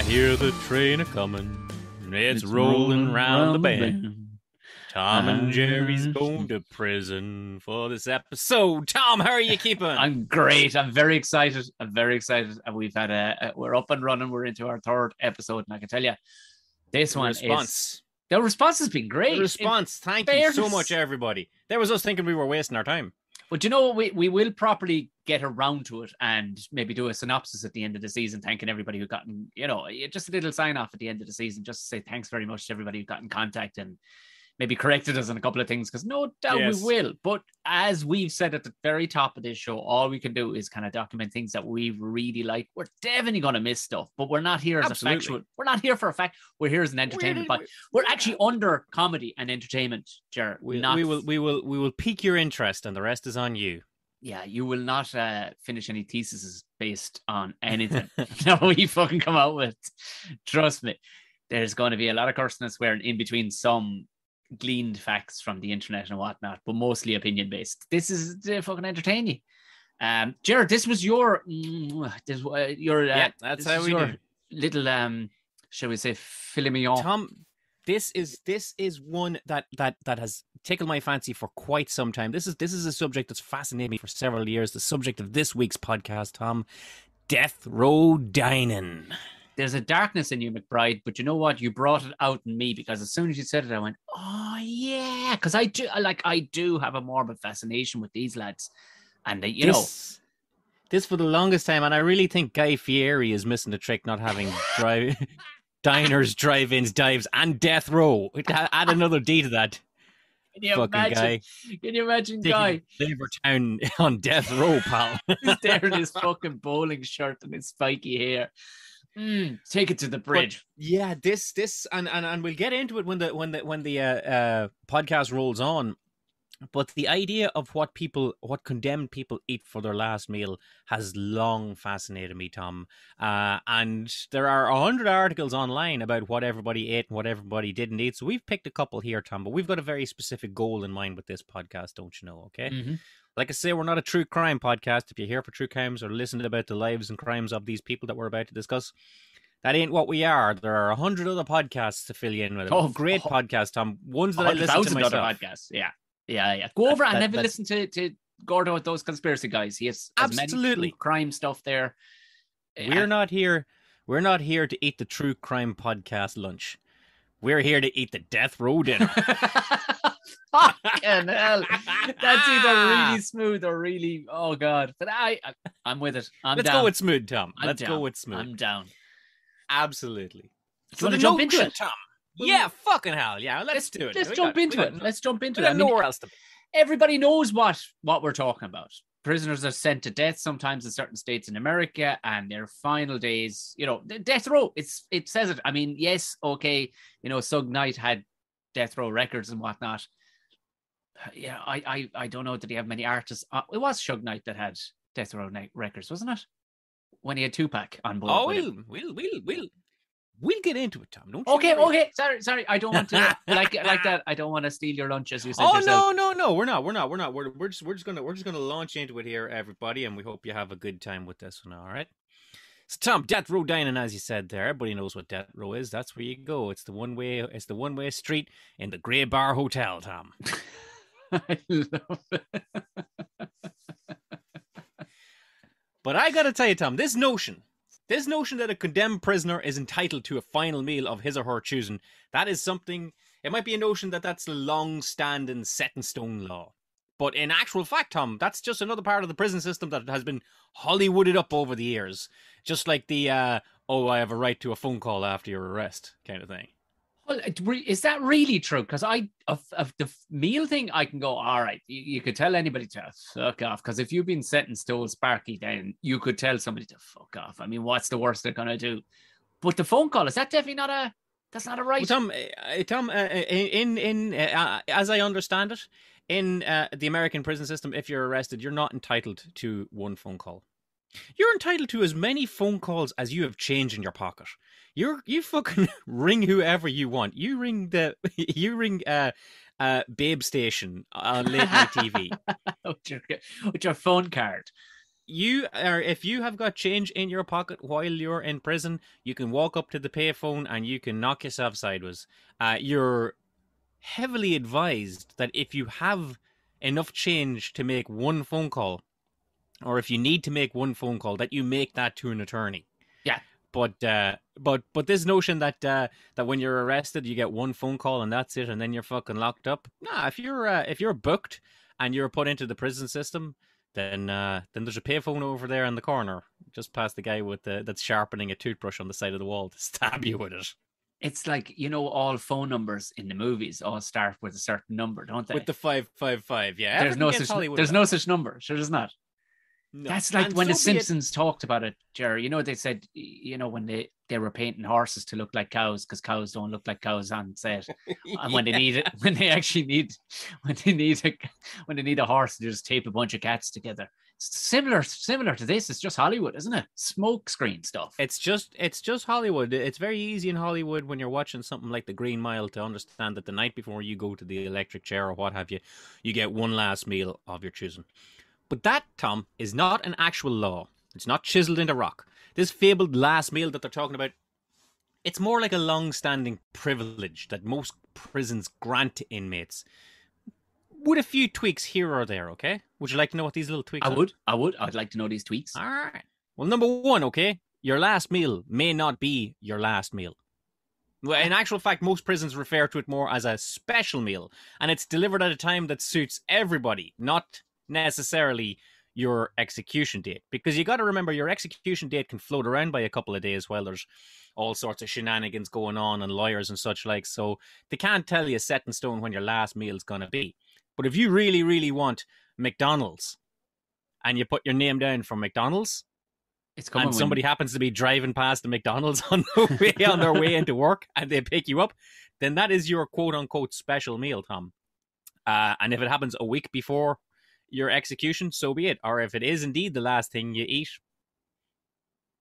I hear the train a-comin', it's rolling round the bend. Tom and Jerry's going to prison for this episode. Tom, how are you keeping? I'm great. I'm very excited. And we've had we're up and running. We're into our third episode, and I can tell you, the response has been great. Thank you so much, everybody. There was us thinking we were wasting our time. But you know what? We will properly get around to it and maybe do a synopsis at the end of the season, thanking everybody who got in, just a little sign off at the end of the season, just to say thanks very much to everybody who got in contact and maybe corrected us on a couple of things, because no doubt we will. But as we've said at the very top of this show, all we can do is kind of document things that we really like. We're definitely going to miss stuff, but we're not here as a factual. We're not here for a fact. We're here as an entertainment. We're actually under comedy and entertainment, Ger. We will pique your interest, and the rest is on you. Yeah, you will not finish any theses based on anything that we fucking come out with. Trust me. There's going to be a lot of cursing and swearing in between some gleaned facts from the internet and whatnot, but mostly opinion based. This is to fucking entertain you. Jared, this was your that's how we do. Little shall we say filet mignon. Tom, this is one that has tickled my fancy for quite some time. This is a subject that's fascinated me for several years. The subject of this week's podcast, Tom, death row dining. There's a darkness in you, McBride, but you know what? You brought it out in me, because as soon as you said it, I went, oh, yeah. Because I do have a morbid fascination with these lads. And, this for the longest time, and I really think Guy Fieri is missing the trick, not having diners, drive-ins, dives, and death row. Add another D to that. Can you imagine Guy? Town on death row, pal. He's there in his fucking bowling shirt and his spiky hair. Take it to the bridge. But yeah, this and we'll get into it when the podcast rolls on. But the idea of what condemned people eat for their last meal has long fascinated me, Tom. And there are 100 articles online about what everybody ate and what everybody didn't eat. So we've picked a couple here, Tom, but we've got a very specific goal in mind with this podcast, don't you know? Okay. Mm-hmm. Like I say, we're not a true crime podcast. If you're here for true crimes or listening about the lives and crimes of these people that we're about to discuss, that ain't what we are. There are 100 other podcasts to fill you in with. Great podcasts, Tom. Ones that I listen to myself. Other podcasts. Yeah. Go over and have a listen to Gordo with those conspiracy guys. He has absolutely many crime stuff there. We're not here to eat the true crime podcast lunch. We're here to eat the death row dinner. Fucking hell. That's either really smooth or really, oh God. But I'm with it. Let's go with smooth, Tom. Let's go with smooth. I'm down. Absolutely. Do you want to jump into it, Tom? Yeah, fucking hell. Yeah, let's do it. Let's jump into it. Let's jump into it. I mean, nowhere else to be. Everybody knows what we're talking about. Prisoners are sent to death sometimes in certain states in America, and their final days, the death row, it says it. I mean, yes, okay, Suge Knight had death row records and whatnot. Yeah, I don't know. Did he have many artists? It was Suge Knight that had death row records, wasn't it? When he had Tupac on board. Oh, we'll get into it, Tom. Don't you okay, worry. okay. Sorry. I don't want to like that. I don't want to steal your lunch, as you said. Oh yourself. no. We're not. We're just gonna launch into it here, everybody, and we hope you have a good time with this one. All right. So, Tom, death row dining, as you said there, everybody knows what death row is. That's where you go. It's the one-way street in the Grey Bar Hotel, Tom. I love it. But I gotta tell you, Tom, this notion that a condemned prisoner is entitled to a final meal of his or her choosing, that is something, it might be a notion that's a long-standing set-in-stone law. But in actual fact, Tom, that's just another part of the prison system that has been Hollywooded up over the years. Just like the, I have a right to a phone call after your arrest kind of thing. Well, is that really true? Because of the meal thing, I can go, all right, you could tell anybody to fuck off. Because if you've been set in stone, Sparky, then you could tell somebody to fuck off. I mean, what's the worst they're going to do? But the phone call, is that definitely that's not a right? Well, Tom, as I understand it, in the American prison system, if you're arrested, you're not entitled to one phone call. You're entitled to as many phone calls as you have change in your pocket. You fucking ring whoever you want. You ring Babe Station on late night TV with your phone card. if you have got change in your pocket while you're in prison, you can walk up to the payphone and you can knock yourself sideways. You're heavily advised that if you have enough change to make one phone call, or if you need to make one phone call, that you make that to an attorney. Yeah. But this notion that that when you're arrested you get one phone call and that's it, and then you're fucking locked up. Nah, if you're booked and you're put into the prison system, then there's a payphone over there in the corner, just past the guy with that's sharpening a toothbrush on the side of the wall to stab you with it. It's like, all phone numbers in the movies all start with a certain number, don't they? With the 555, yeah. There's no such number. Sure, there's not. No. That's like when the Simpsons talked about it, Jerry. They said, when they were painting horses to look like cows because cows don't look like cows on set. And when they need it, when they need a horse, they just tape a bunch of cats together. It's similar to this. It's just Hollywood, isn't it? Smoke screen stuff. It's just Hollywood. It's very easy in Hollywood when you're watching something like The Green Mile to understand that the night before you go to the electric chair or what have you, you get one last meal of your choosing. But that, Tom, is not an actual law. It's not chiseled into rock. This fabled last meal that they're talking about, it's more like a long-standing privilege that most prisons grant to inmates, with a few tweaks here or there, okay? Would you like to know what these little tweaks are? I would. I'd like to know these tweaks. All right. Well, number one, okay, your last meal may not be your last meal. Well, in actual fact, most prisons refer to it more as a special meal, and it's delivered at a time that suits everybody, not necessarily your execution date, because you got to remember your execution date can float around by a couple of days while there's all sorts of shenanigans going on and lawyers and such like, so they can't tell you set in stone when your last meal is going to be. But if you really, really want McDonald's and you put your name down for McDonald's, and somebody happens to be driving past the McDonald's on their way into work and they pick you up, then that is your quote-unquote special meal, Tom. And if it happens a week before your execution, so be it. Or if it is indeed the last thing you eat,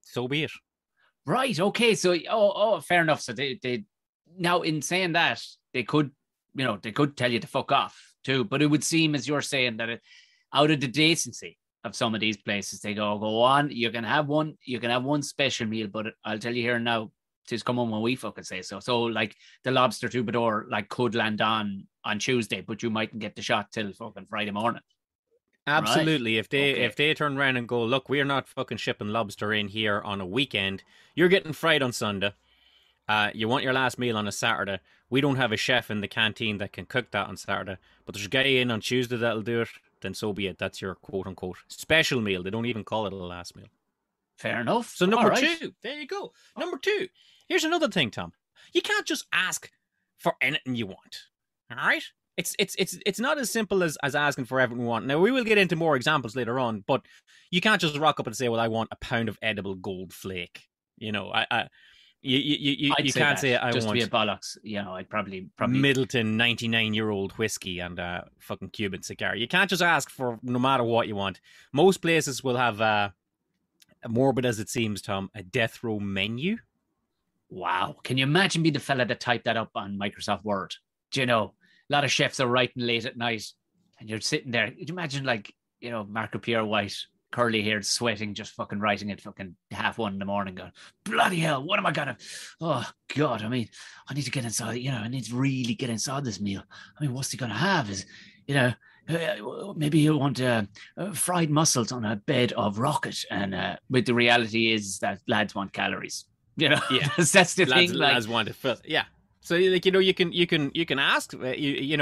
so be it. Right. Okay. So, fair enough. So they now, in saying that, they could tell you to fuck off too. But it would seem, as you're saying, that out of the decency of some of these places, they go on. You can have one special meal, but I'll tell you here now, just come on when we fucking say so. So, like the lobster troubadour, like, could land on Tuesday, but you mightn't get the shot till fucking Friday morning. Absolutely. Right. If they turn around and go, look, we're not fucking shipping lobster in here on a weekend. You're getting fried on Sunday. You want your last meal on a Saturday. We don't have a chef in the canteen that can cook that on Saturday, but there's a guy in on Tuesday that'll do it. Then so be it. That's your quote unquote special meal. They don't even call it a last meal. Fair enough. So number two, there you go. Number two. Here's another thing, Tom. You can't just ask for anything you want. All right. It's not as simple as asking for everything we want. Now, we will get into more examples later on, but you can't just rock up and say, well, I want a pound of edible gold flake. You can't say I just want to be a bollocks. I'd probably Middleton 99-year-old whiskey and a fucking Cuban cigar. You can't just ask for no matter what you want. Most places will have, morbid as it seems, Tom, a death row menu. Wow. Can you imagine being the fella that typed that up on Microsoft Word? A lot of chefs are writing late at night and you're sitting there. Could you imagine, Marco Pierre White, curly haired, sweating, just fucking writing at fucking 1:30 a.m, going, bloody hell, what am I gonna, oh God, I need to get inside, I need to really get inside this meal. What's he gonna have is, maybe he'll want fried mussels on a bed of rocket. And but the reality is that lads want calories, Yeah, that's the thing. Lads want to fill, yeah. So you can ask, you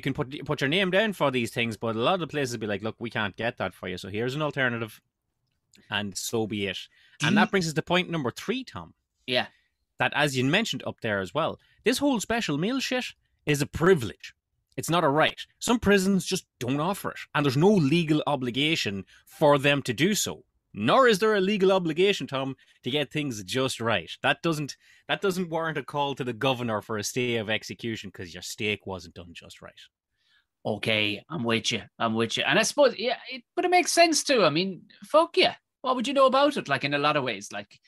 can put your name down for these things, but a lot of the places will be like, look, we can't get that for you, so here's an alternative, and so be it. And that brings us to point number 3, Tom. Yeah. That, as you mentioned up there as well, this whole special meal shit is a privilege. It's not a right. Some prisons just don't offer it, and there's no legal obligation for them to do so. Nor is there a legal obligation, Tom, to get things just right. That doesn't warrant a call to the governor for a stay of execution because your steak wasn't done just right. Okay, I'm with you. And I suppose, yeah, but it makes sense too. Fuck yeah. What would you know about it? Like, in a lot of ways, like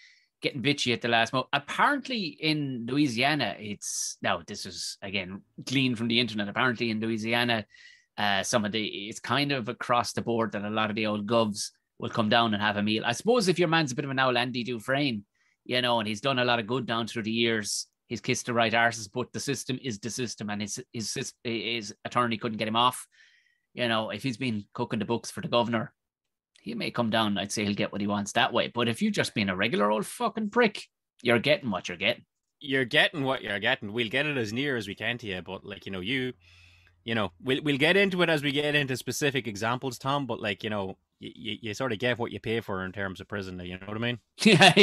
getting bitchy at the last moment. Apparently in Louisiana, this is, again, gleaned from the internet. Apparently in Louisiana, It's kind of across the board that a lot of the old govs will come down and have a meal. I suppose if your man's a bit of an old Andy Dufresne, you know, and he's done a lot of good down through the years, he's kissed the right arses, but the system is the system, and his attorney couldn't get him off. You know, if he's been cooking the books for the governor, he may come down. I'd say he'll get what he wants that way. But if you've just been a regular old fucking prick, you're getting what you're getting. You're getting what you're getting. We'll get it as near as we can to you, but like, we'll get into it as we get into specific examples, Tom. But like, you sort of get what you pay for in terms of prison. You know what I mean? Yeah.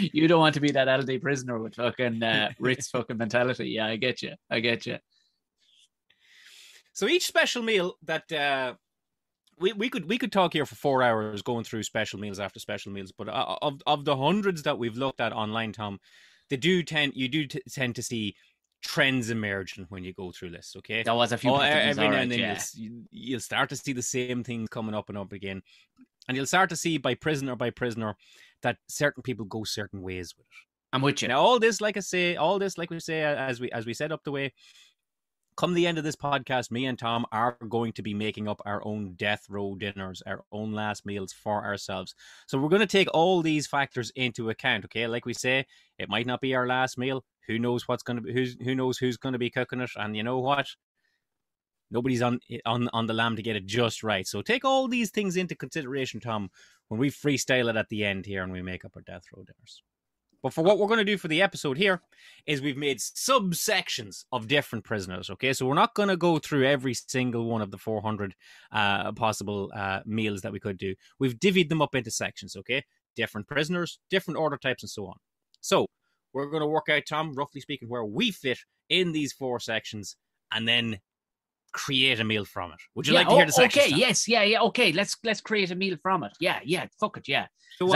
You don't want to be that LD prisoner with fucking Ritz fucking mentality. Yeah, I get you. So each special meal that we could talk here for 4 hours going through special meals after special meals, but of the hundreds that we've looked at online, Tom, you do tend to see trends emerging when you go through this. Okay, there was a few every now and then you'll start to see the same things coming up and up again, and you'll start to see by prisoner that certain people go certain ways with it. I'm with you. Now, all this, like we say, as we set up the way. Come the end of this podcast, me and Tom are going to be making up our own death row dinners, our own last meals for ourselves. So we're going to take all these factors into account. Okay, like we say, it might not be our last meal. Who knows what's going to be? Who knows who's going to be cooking it? And you know what? Nobody's on the lamb to get it just right. So take all these things into consideration, Tom, when we freestyle it at the end here and we make up our death row dinners. But for what we're going to do for the episode here is we've made subsections of different prisoners, okay? So we're not going to go through every single one of the 400 possible meals that we could do. We've divvied them up into sections, okay? Different prisoners, different order types, and so on. So we're going to work out, Tom, roughly speaking, where we fit in these 4 sections and then create a meal from it. Would you like to hear the sections? Okay, yes, yeah, okay. Let's create a meal from it. Yeah, fuck it, yeah. So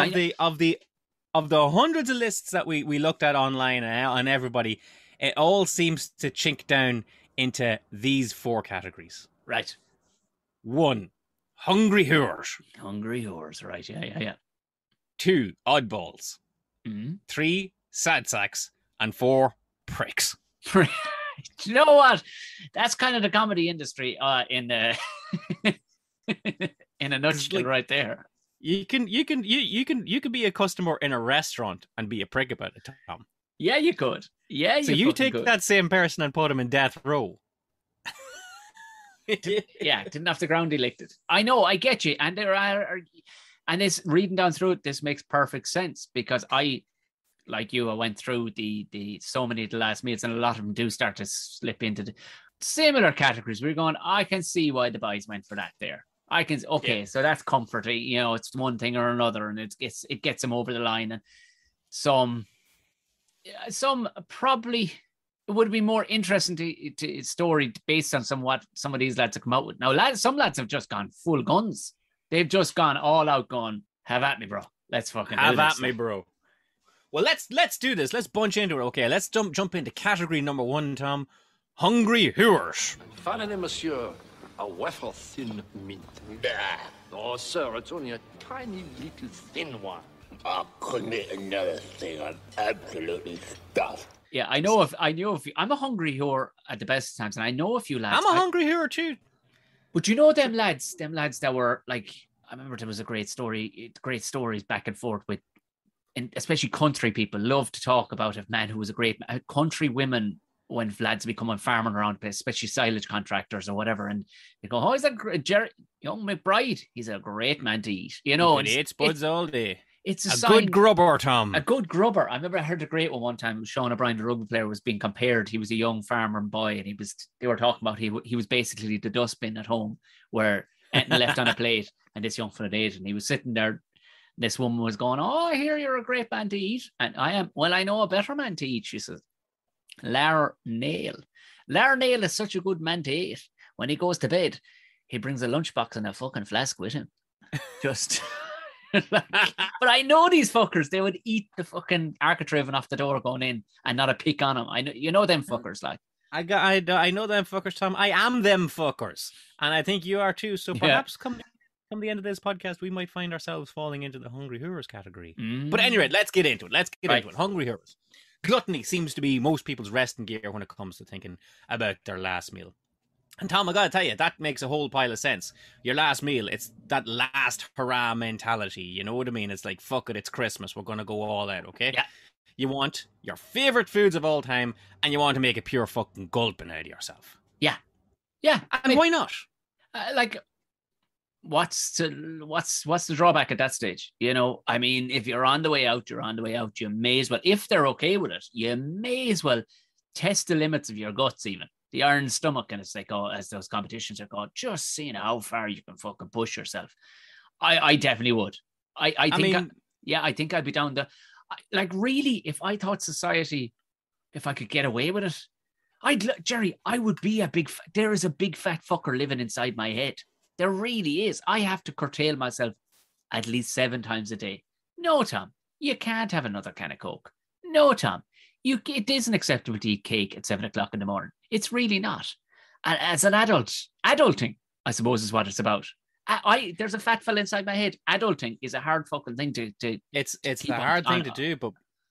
of the hundreds of lists that we looked at online and everybody, it all seems to chink down into these 4 categories. Right. 1, hungry whores. Hungry whores, right, yeah. 2, oddballs. Mm-hmm. 3, sad sacks. And 4, pricks. You know what? That's kind of the comedy industry in a nutshell right there. You can be a customer in a restaurant and be a prick about it, Tom. Yeah, you could. Yeah, so you take that same person and put him in death row. Yeah, didn't have the ground elected. I know, I get you, and there are, and this reading down through it, this makes perfect sense because I went through the so many of the last meals, and a lot of them do start to slip into the similar categories. We're going, I can see why the boys went for that there. So that's comforting. You know, it's one thing or another, and it gets them over the line. And some probably it would be more interesting to story based on some of these lads have come out with. Now, some lads have just gone full guns. They've just gone all out, gone, have at me, bro. Let's fucking have at me, bro. Well, let's do this. Let's bunch into it. Okay, let's jump into category number 1, Tom. Hungry whores. Finally, monsieur, a wafer thin mint. Oh, sir, it's only a tiny little thin one. I couldn't eat another thing. I'm absolutely stuffed. Yeah, I know if I'm a hungry whore at the best of times, and I know a few lads. I'm a hungry whore too. But you know them lads that were like, I remember there was great stories back and forth with, and especially country people love to talk about a man who was a great man. Country women, when lads become farming around place, especially silage contractors or whatever, and they go, "Oh, he's Jerry young McBride. He's a great man to eat." You know, he eats buds all day. It's a good grubber, Tom. A good grubber. I remember I heard a great one time. Sean O'Brien, the rugby player, was being compared. He was a young farmer boy, and they were talking about he was basically the dustbin at home, where anything left on a plate, and this young fella ate, and he was sitting there. This woman was going, "Oh, I hear you're a great man to eat." And I am. Well, I know a better man to eat, she says. Lar Nail. Lar Nail is such a good man to eat. When he goes to bed, he brings a lunchbox and a fucking flask with him. Just... but I know these fuckers, they would eat the fucking architrave off the door going in and not a pick on them. I know, you know them fuckers, like. I know them fuckers, Tom. I am them fuckers. And I think you are too. So perhaps come the end of this podcast, we might find ourselves falling into the hungry whores category. But anyway, let's get into it. Hungry whores. Gluttony seems to be most people's resting gear when it comes to thinking about their last meal. And Tom, I gotta tell you, that makes a whole pile of sense. Your last meal, it's that last hurrah mentality. You know what I mean? It's like, fuck it, it's Christmas. We're gonna go all out, okay? Yeah. You want your favorite foods of all time, and you want to make a pure fucking gulping out of yourself. Yeah. Yeah. I mean, why not? Like, what's the drawback at that stage? You know, I mean, if you're on the way out, you're on the way out. You may as well, if they're okay with it, you may as well test the limits of your guts, even the iron stomach, and it's like, oh, as those competitions are called, just seeing how far you can fucking push yourself. I definitely would. I think I'd be down the, like, really, if I thought society, if I could get away with it, Jerry, I would be there is a big fat fucker living inside my head. There really is. I have to curtail myself at least 7 times a day. No, Tom, you can't have another can of Coke. No, Tom, it isn't acceptable to eat cake at 7 o'clock in the morning. It's really not. And as an adulting, I suppose, is what it's about. There's a fat fella inside my head. Adulting is a hard fucking thing to It's a hard thing to do,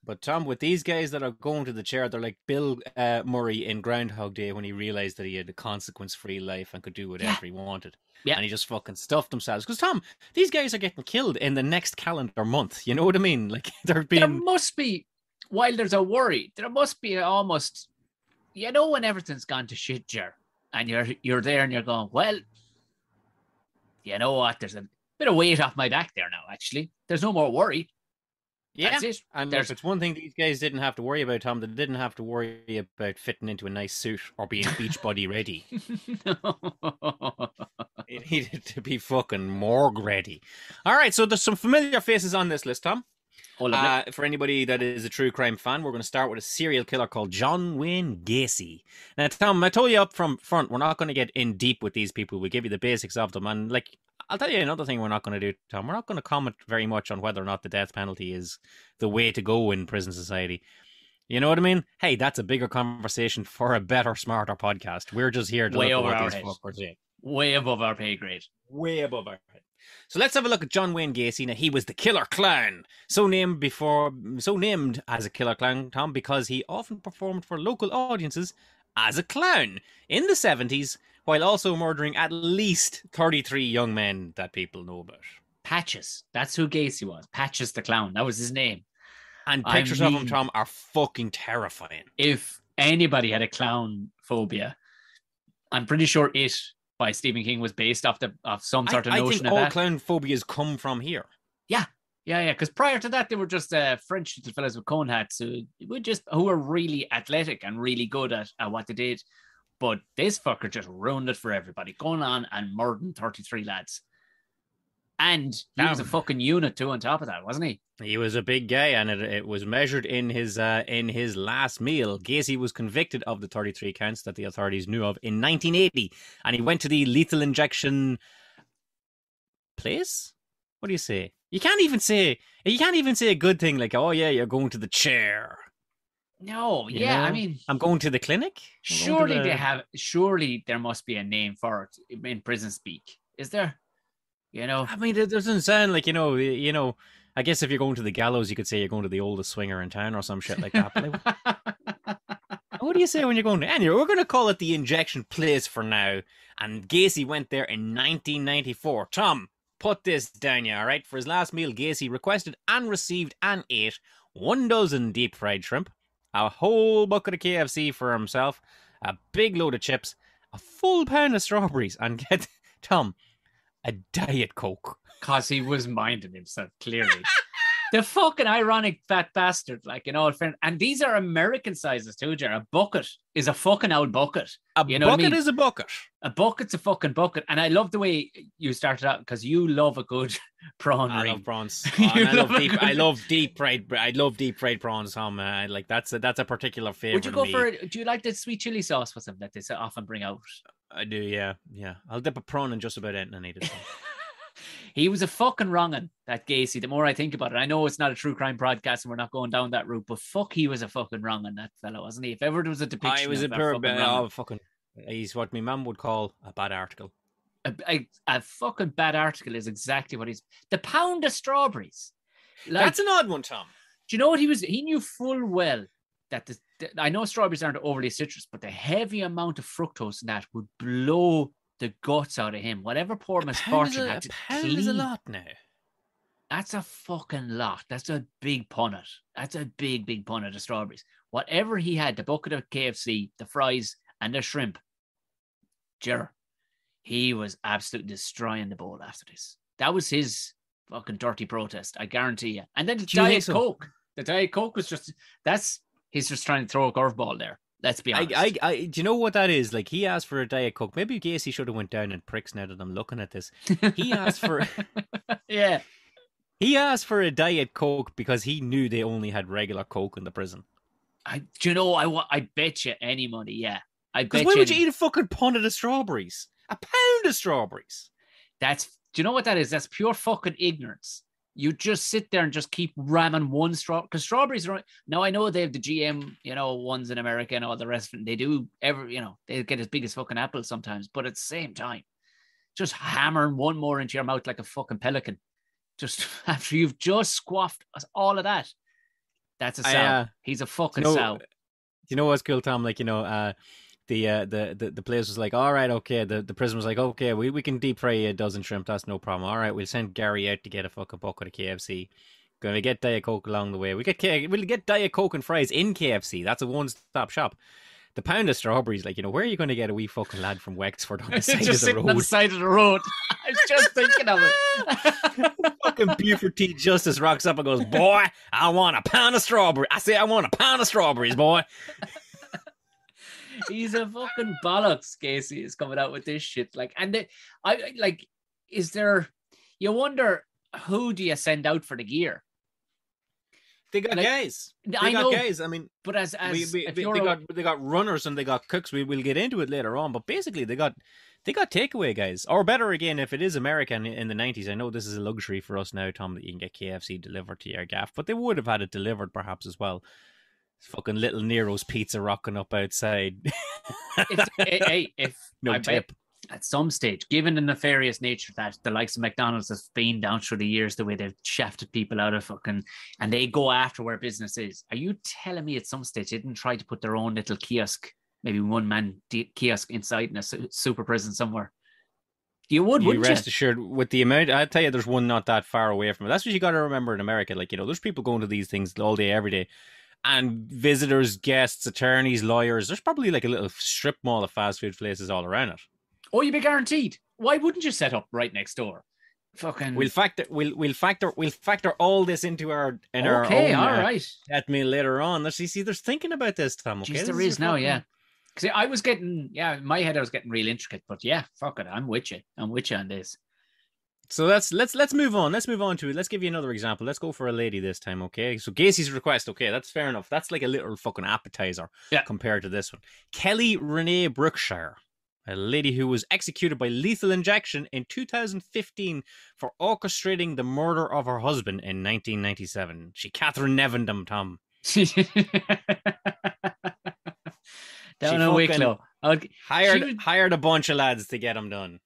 but Tom, with these guys that are going to the chair, they're like Bill Murray in Groundhog Day when he realized that he had a consequence-free life and could do whatever he wanted. Yeah. And he just fucking stuffed themselves. Because, Tom, these guys are getting killed in the next calendar month. You know what I mean? Like, there must be, while there's a worry, there must be almost, you know, when everything's gone to shit, Jer, and you're there and you're going, well, you know what? There's a bit of weight off my back there now, actually. There's no more worry. Yeah, that's it. And if it's one thing these guys didn't have to worry about, Tom, they didn't have to worry about fitting into a nice suit or being beach body ready. It needed to be fucking morgue ready. All right, so there's some familiar faces on this list, Tom. For anybody that is a true crime fan, we're going to start with a serial killer called John Wayne Gacy. Now, Tom, I told you up from front, we're not going to get in deep with these people. We give you the basics of them. And, like, I'll tell you another thing we're not going to do, Tom. We're not going to comment very much on whether or not the death penalty is the way to go in prison society. You know what I mean? Hey, that's a bigger conversation for a better, smarter podcast. We're just here to look at what our these fuckers are saying. Way above our pay grade. Way above our head. So let's have a look at John Wayne Gacy. Now, he was the killer clown, so named as a killer clown, Tom, because he often performed for local audiences as a clown in the 70s, while also murdering at least 33 young men that people know about. Patches. That's who Gacy was. Patches the clown. That was his name. And pictures of him, Tom, are fucking terrifying. If anybody had a clown phobia, I'm pretty sure It by Stephen King was based off some sort of notion of that. I think all clown phobias come from here. Yeah. Because prior to that, they were just French little fellas with cone hats who were really athletic and really good at what they did. But this fucker just ruined it for everybody, going on and murdering 33 lads. And he was a fucking unit too on top of that, wasn't he? He was a big guy, and it was measured in his last meal. Gacy was convicted of the 33 counts that the authorities knew of in 1980, and he went to the lethal injection place? What do you say? You can't even say a good thing like, oh yeah, you're going to the chair. No, yeah, I mean, I'm going to the clinic. Surely there must be a name for it in prison speak. Is there? You know, I mean, it doesn't sound like, you know, I guess if you're going to the gallows, you could say you're going to the oldest swinger in town or some shit like that. But what do you say when you're going to? Anyway, we're going to call it the injection place for now. And Gacy went there in 1994. Tom, put this down, all right? For his last meal, Gacy requested and received and ate 1 dozen deep fried shrimp, a whole bucket of KFC for himself, a big load of chips, a full pound of strawberries, and get Tom, a Diet Coke. Because he was minding himself, clearly. The fucking ironic fat bastard, like, in all fairness. And these are American sizes too, Jer. A bucket is a fucking old bucket. A bucket is a bucket. A bucket's a fucking bucket. And I love the way you started out, because you love a good prawn ring. I love prawns. I love deep fried prawns, Tom. Like that's a particular favorite. Would you go for it? Do you like the sweet chili sauce with them that they often bring out? I do, yeah. I'll dip a prawn in just about anything I need it. He was a fucking wrong'un, that Gacy. The more I think about it, I know it's not a true crime podcast and we're not going down that route, but fuck, he was a fucking wrong'un, that fellow, wasn't he? If ever there was a depiction, he was a pure fucking. He's what my mum would call a bad article. A fucking bad article is exactly what he's. The pound of strawberries. Like, that's an odd one, Tom. Do you know what he was? He knew full well that I know strawberries aren't overly citrus, but the heavy amount of fructose in that would blow the guts out of him. Whatever poor misfortune had to pound is a lot now. That's a fucking lot. That's a big punnet. That's a big, big punnet of strawberries. Whatever he had, the bucket of KFC, the fries, and the shrimp, he was absolutely destroying the bowl after this. That was his fucking dirty protest, I guarantee you. And then the Diet Coke. The Diet Coke was he's just trying to throw a curveball there. Let's be honest. Do you know what that is? Like, he asked for a Diet Coke. Maybe Gacy should have went down in pricks now that I'm looking at this. He asked for... Yeah. He asked for a Diet Coke because he knew they only had regular Coke in the prison. I bet you any money, yeah. Because why would you eat a fucking pound of strawberries? A pound of strawberries? Do you know what that is? That's pure fucking ignorance. You just sit there and just keep ramming one straw, because strawberries are... Now, I know they have the GM, ones in America and all the rest of it. They do they get as big as fucking apples sometimes, but at the same time, just hammering one more into your mouth like a fucking pelican. Just after you've just squaffed all of that. That's a sow. He's a fucking sow. You know what's cool, Tom? Like, the place was like, all right, okay. The prison was like, okay, we can deep fry a dozen shrimp. That's no problem. All right, we'll send Gary out to get a fucking bucket of KFC. Gonna get Diet Coke along the way. We'll get Diet Coke and fries in KFC. That's a one-stop shop. The pound of strawberries, like, where are you going to get a wee fucking lad from Wexford on the side of the road? On the side of the road. I was just thinking of it. Fucking Buford T. Justice rocks up and goes, boy, I want a pound of strawberries. I want a pound of strawberries, boy. He's a fucking bollocks, Casey is coming out with this shit. You wonder, who do you send out for the gear? They got guys. They got guys. I mean, but they got runners and they got cooks. We'll get into it later on. But basically, they got takeaway guys. Or better again, if it is American in the 90s, I know this is a luxury for us now, Tom, that you can get KFC delivered to your gaff. But they would have had it delivered perhaps as well. It's fucking Little Nero's Pizza rocking up outside. No tip. At some stage, given the nefarious nature that the likes of McDonald's has been down through the years, the way they've shafted people out of fucking, and they go after where business is. Are you telling me at some stage they didn't try to put their own little kiosk, maybe one-man kiosk inside in a super prison somewhere? Wouldn't you? Rest assured, with the amount, I'll tell you, there's one not that far away from it. That's what you got to remember in America. Like, there's people going to these things all day, every day. And visitors, guests, attorneys, lawyers, there's probably like a little strip mall of fast food places all around it. Oh, you'd be guaranteed. Why wouldn't you set up right next door? Fucking. We'll factor all this into our own all right. At me later on. There's thinking about this, Tom. Okay, there is now, yeah. Because I was getting, in my head I was getting real intricate, but yeah, fuck it, I'm with you on this. So let's move on. Let's move on to it. Let's give you another example. Let's go for a lady this time, okay? So Gacy's request, okay, that's fair enough. That's like a little fucking appetizer compared to this one. Kelly Rene Brookshire. A lady who was executed by lethal injection in 2015 for orchestrating the murder of her husband in 1997. She Catherine Nevin them, Tom. Down in Wicklow. Hired a bunch of lads to get them done.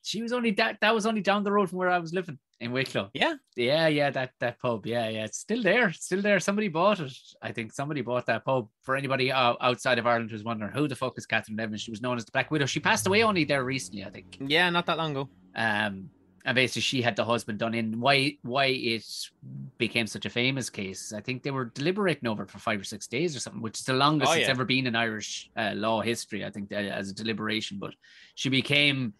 She was only that was only down the road from where I was living in Wicklow. Yeah. That pub. Yeah. It's still there. Somebody bought it. I think somebody bought that pub. For anybody outside of Ireland who's wondering who the fuck is Catherine Nevin, she was known as the Black Widow. She passed away only there recently, I think. Yeah, not that long ago. And basically she had the husband done in. Why it became such a famous case, I think they were deliberating over it for 5 or 6 days or something, which is the longest it's ever been in Irish law history, I think, as a deliberation. But she became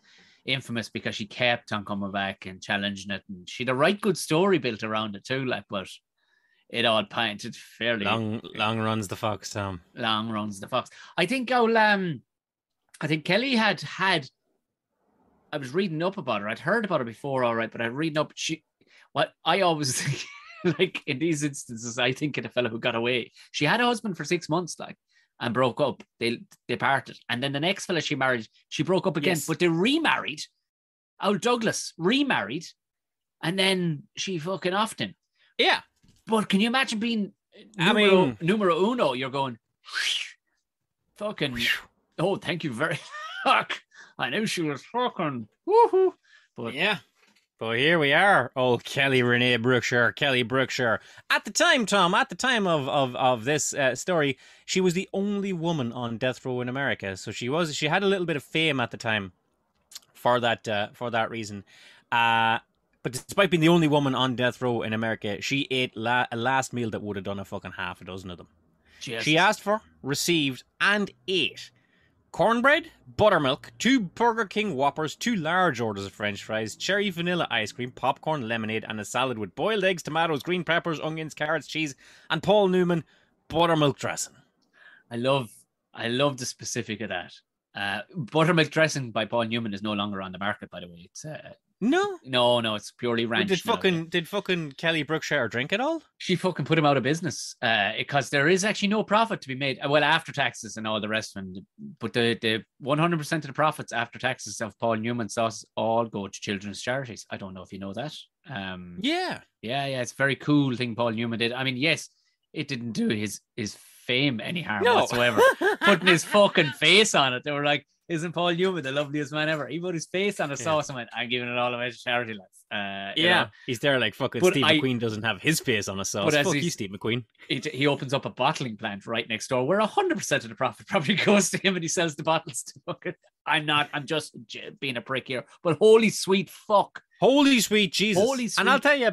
infamous because she kept on coming back and challenging it, and she had a right good story built around it too, but it all painted fairly long runs the fox, Tom. Long runs the fox. I think Kelly had I was reading up about her. I'd heard about her before, all right, but I'd reading up. What I always think, like in these instances, I think of the fellow who got away. She had a husband for 6 months, and broke up. They parted. And then the next fella she married, she broke up again, but they remarried. Old Douglas remarried, and then she fucking offed him. Yeah. But can you imagine being numero uno? You're going, fucking, oh, thank you very much. I knew she was fucking, woohoo. But yeah. But here we are. Oh, Kelly Rene Brookshire, Kelly Brookshire. At the time, Tom, at the time of this story, she was the only woman on death row in America. So she had a little bit of fame at the time for that reason. But despite being the only woman on death row in America, she ate a last meal that would have done a fucking half a dozen of them. Jesus. She asked for, received, and ate cornbread, buttermilk, 2 Burger King Whoppers, 2 large orders of French fries, cherry vanilla ice cream, popcorn, lemonade, and a salad with boiled eggs, tomatoes, green peppers, onions, carrots, cheese, and Paul Newman buttermilk dressing. I love the specific of that. Buttermilk dressing by Paul Newman is no longer on the market, by the way. It's no, it's purely ranch. Did fucking Kelly Brookshire drink it all? She fucking put him out of business because there is actually no profit to be made. Well, after taxes and all the rest of them, but the 100% of the profits after taxes of Paul Newman sauce all go to children's charities. I don't know if you know that. Yeah, it's a very cool thing Paul Newman did. I mean, yes, it didn't do his fame any harm whatsoever. Putting his fucking face on it, they were like, "Isn't Paul Newman the loveliest man ever?" He put his face on a sauce and went, "I'm giving it all away to charity, lads." You know? He's there like fucking Steve McQueen doesn't have his face on a sauce. Fuck you, Steve McQueen. He opens up a bottling plant right next door where 100% of the profit probably goes to him, and he sells the bottles to fucking. I'm just being a prick here, but holy sweet fuck. Holy sweet Jesus. Holy sweet. And I'll tell you,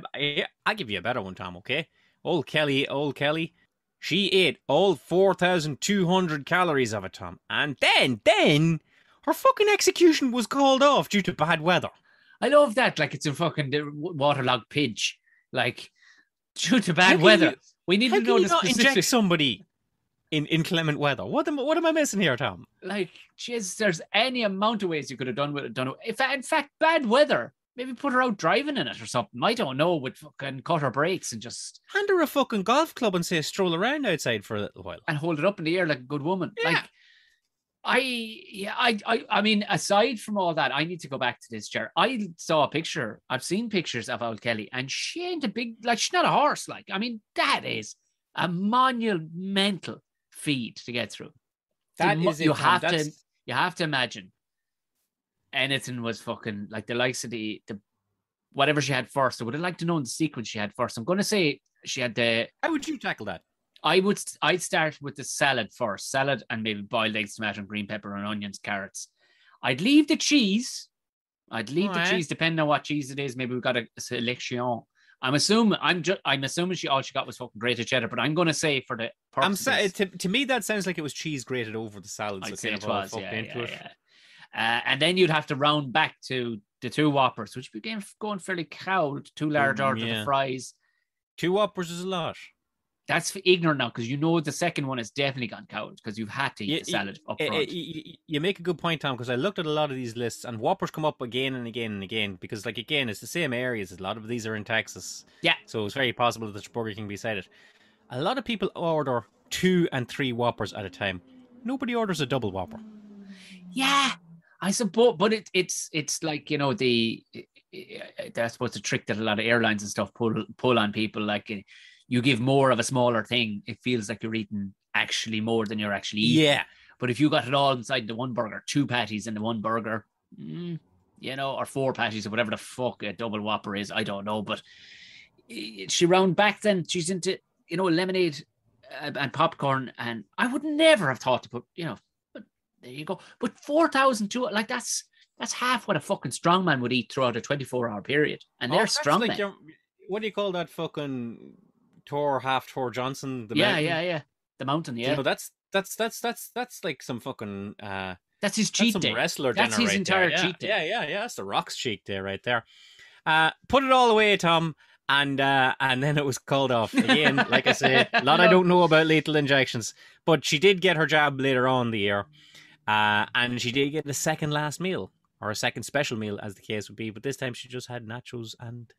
I'll give you a better one, Tom, okay? Old Kelly, she ate all 4,200 calories of it, Tom. And then her fucking execution was called off due to bad weather. I love that. Like, it's a fucking waterlogged pitch. Like, due to bad weather. We need to know the specifics. Inject somebody in inclement weather. What am I missing here, Tom? Like, jeez, there's any amount of ways you could have done it. If, in fact, bad weather. Maybe put her out driving in it or something. I don't know. With fucking cut her brakes and just hand her a fucking golf club and say stroll around outside for a little while and hold it up in the air like a good woman. Yeah. Like, I mean, aside from all that, I need to go back to this chair. I saw a picture. I've seen pictures of old Kelly, and she ain't a big, like, she's not a horse. Like, I mean, that is a monumental feat to get through. You have to imagine. Anything was fucking like the likes of the whatever she had first. I would have liked to know the sequence she had first. I'm going to say she had the. How would you tackle that? I'd start with the salad first. Salad and maybe boiled eggs, tomato, and green pepper, and onions, carrots. I'd leave the cheese. Cheese, depending on what cheese it is. Maybe we've got a selection. I'm assuming all she got was fucking grated cheddar, but I'm going to say for the purposes. To me, that sounds like it was cheese grated over the salad. I'd say it was, yeah. And then you'd have to round back to the 2 Whoppers, which began going fairly cold. 2 large orders of fries. 2 Whoppers is a lot. That's ignorant now, because you know the second one has definitely gone cold because you've had to eat the salad up front. You make a good point, Tom, because I looked at a lot of these lists and Whoppers come up again and again and again because, like, again, it's the same areas. A lot of these are in Texas. Yeah. So it's very possible that Burger King beside it. A lot of people order 2 and 3 Whoppers at a time. Nobody orders a double Whopper. Yeah. I suppose, but it's like, you know, that's supposed to trick that a lot of airlines and stuff pull on people. Like, you give more of a smaller thing, it feels like you're eating actually more than you're actually eating. Yeah. But if you got it all inside the one burger, 2 patties in the one burger, you know, or 4 patties or whatever the fuck a double Whopper is, I don't know. But she round back then, she's into, you know, lemonade and popcorn, and I would never have thought to put, you know. There you go. But 4,002, like, that's half what a fucking strongman would eat throughout a 24-hour period. And they're strongmen. Like, what do you call that fucking half Thor Johnson? Yeah. The mountain, yeah. You know, that's like some fucking that's his cheat day. Wrestler that's dinner his right entire there. cheat day. Yeah. That's the Rock's cheat day right there. Put it all away, Tom. And then it was called off again. Like I say, a lot I don't know about lethal injections, but she did get her jab later on in the year. And she did get the second last meal, or a second special meal, as the case would be. But this time she just had nachos and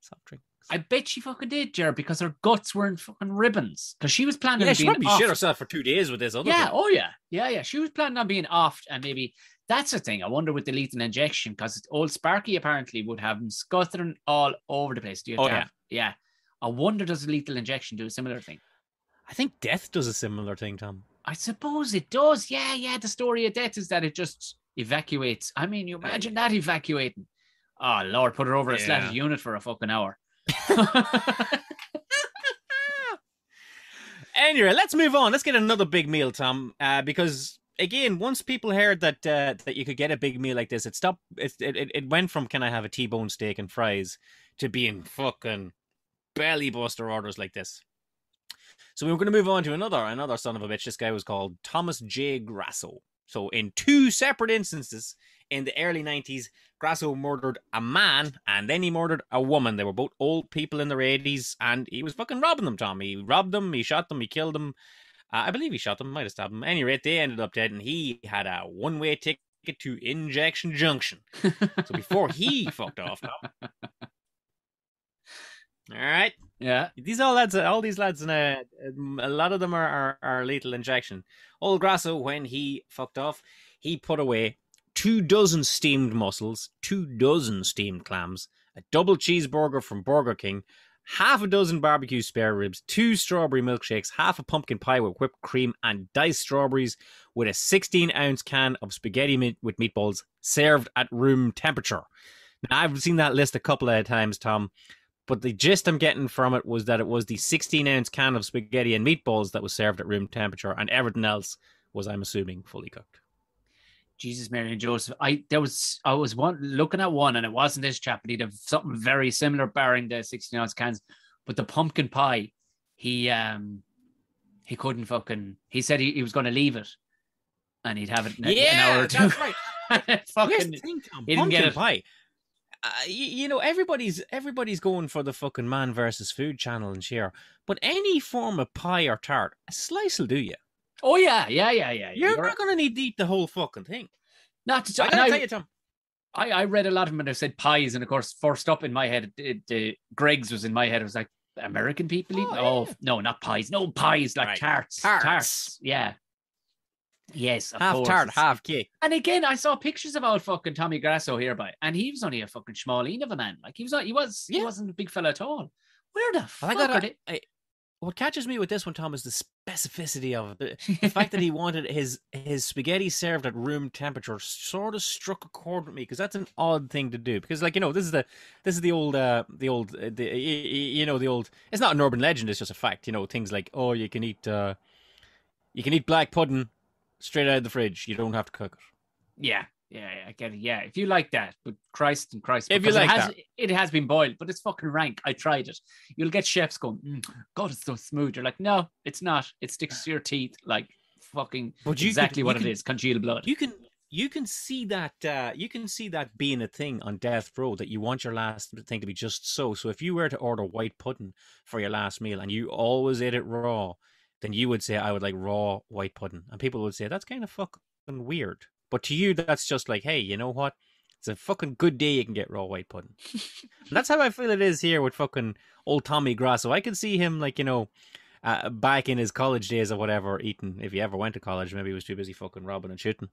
soft drinks. I bet she fucking did, Jared, because her guts were in fucking ribbons. Because she was planning on she being probably off. shit herself for 2 days with this other thing. Oh yeah. She was planning on being off, and maybe that's the thing. I wonder with the lethal injection, because old Sparky apparently would have them scuttering all over the place. Yeah. I wonder, does the lethal injection do a similar thing? I think death does a similar thing, Tom. I suppose it does. Yeah. The story of death is that it just evacuates. I mean, you imagine that evacuating. Oh, Lord, put her over a Yeah. slatted unit for a fucking hour. Anyway, let's move on. Let's get another big meal, Tom. Because again, once people heard that that you could get a big meal like this, it went from can I have a T-bone steak and fries to being fucking belly buster orders like this. So we were going to move on to another son of a bitch. This guy was called Thomas J Grasso. So in two separate instances in the early 90s, Grasso murdered a man and then he murdered a woman. They were both old people in their 80s and he was fucking robbing them, Tom. He robbed them, he shot them, he killed them. I believe he shot them, might have stabbed them. At any rate, they ended up dead and he had a one-way ticket to Injection Junction. So before he fucked off, Tom. All right. Yeah. All these lads, and a lot of them are lethal injection. Old Grasso, when he fucked off, he put away 24 steamed mussels, 24 steamed clams, a double cheeseburger from Burger King, half a dozen barbecue spare ribs, 2 strawberry milkshakes, half a pumpkin pie with whipped cream and diced strawberries, with a 16-ounce can of spaghetti with meatballs served at room temperature. Now, I've seen that list a couple of times, Tom. But the gist I'm getting from it was that it was the 16-ounce can of spaghetti and meatballs that was served at room temperature, and everything else was, I'm assuming, fully cooked. Jesus, Mary and Joseph. I was looking at one, and it wasn't this chap, but he'd have something very similar, barring the 16-ounce cans. But the pumpkin pie, he couldn't fucking. He said he was going to leave it, and he'd have it in an hour or two. That's right. Fucking, he didn't get it. Pie. Everybody's going for the fucking man versus food channel and share, but any form of pie or tart, a slice will do you. Oh yeah. You're not going to need to eat the whole fucking thing. Not to I gotta tell you, Tom. I read a lot of them and they said pies, and of course, first up in my head, Greg's was in my head. It was like American people eating. Oh, no, not pies. No pies, like right. tarts. Yeah. Yes, of half course. tart, half cake. And again, I saw pictures of old fucking Tommy Grasso hereby, and he was only a fucking small of a man. Like he wasn't a big fella at all. Where the fuck are they? What catches me with this one, Tom, is the specificity of it. The fact that he wanted his spaghetti served at room temperature sort of struck a chord with me, because that's an odd thing to do. Because, like, this is the old. It's not an urban legend. It's just a fact. Things like, oh, you can eat black pudding straight out of the fridge. You don't have to cook it. Yeah, I get it. Yeah, if you like that, but Christ. If you like that. It has been boiled, but it's fucking rank. I tried it. You'll get chefs going, God, it's so smooth. You're like, no, it's not. It sticks to your teeth like fucking exactly what it is. Congealed blood. You can see that. You can see that being a thing on death row, that you want your last thing to be just so. So if you were to order white pudding for your last meal and you always ate it raw, then you would say, I would like raw white pudding. And people would say, that's kind of fucking weird. But to you, that's just like, hey, you know what? It's a fucking good day you can get raw white pudding. And that's how I feel it is here with fucking old Tommy Grasso. I can see him, like, back in his college days or whatever, eating, if he ever went to college, maybe he was too busy fucking robbing and shooting.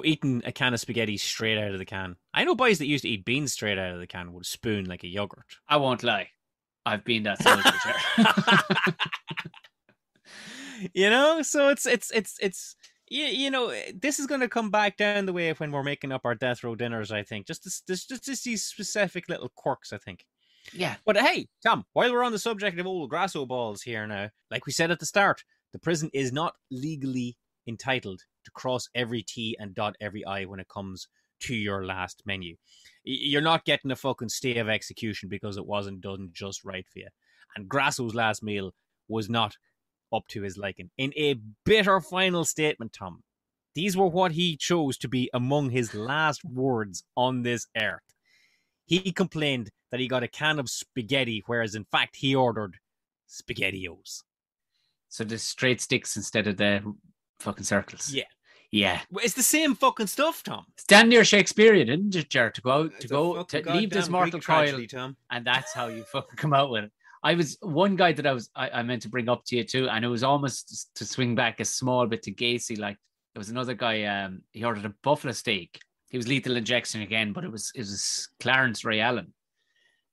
Eating a can of spaghetti straight out of the can. I know boys that used to eat beans straight out of the can with a spoon like a yogurt. I won't lie. I've been that soldier. So it's this is going to come back down the way of when we're making up our death row dinners, I think. Just these specific little quirks, I think. Yeah. But hey, Tom, while we're on the subject of old Grasso balls here now, like we said at the start, the prison is not legally entitled to cross every T and dot every I when it comes to your last menu. You're not getting a fucking stay of execution because it wasn't done just right for you. And Grasso's last meal was not up to his liking. In a bitter final statement, Tom, these were what he chose to be among his last words on this earth. He complained that he got a can of spaghetti, whereas in fact he ordered SpaghettiOs. So the straight sticks instead of the fucking circles. Yeah. It's the same fucking stuff, Tom. It's damn near Shakespearean, isn't it, Jar? To leave this mortal coil, Tom. And that's how you fucking come out with it. I was one guy that I meant to bring up to you too, and it was almost to swing back a small bit to Gacy. Like there was another guy, he ordered a buffalo steak. He was lethal injection again, but it was Clarence Ray Allen.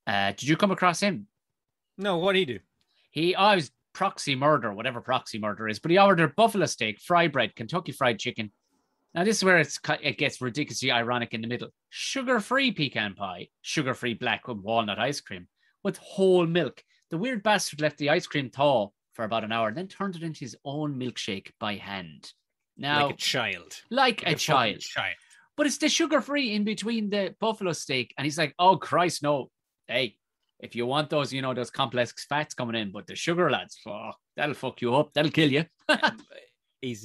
Did you come across him? No, what did he do? He was proxy murder, whatever proxy murder is, but he ordered a buffalo steak, fry bread, Kentucky Fried Chicken, Now, this is where it gets ridiculously ironic in the middle. Sugar-free pecan pie, sugar-free black walnut ice cream with whole milk. The weird bastard left the ice cream thaw for about an hour and then turned it into his own milkshake by hand. Now, like a child. Like a child. But it's the sugar-free in between the buffalo steak. And he's like, oh, Christ, no. Hey, if you want those, those complex fats coming in, but the sugar, lads, that'll fuck you up. That'll kill you. He's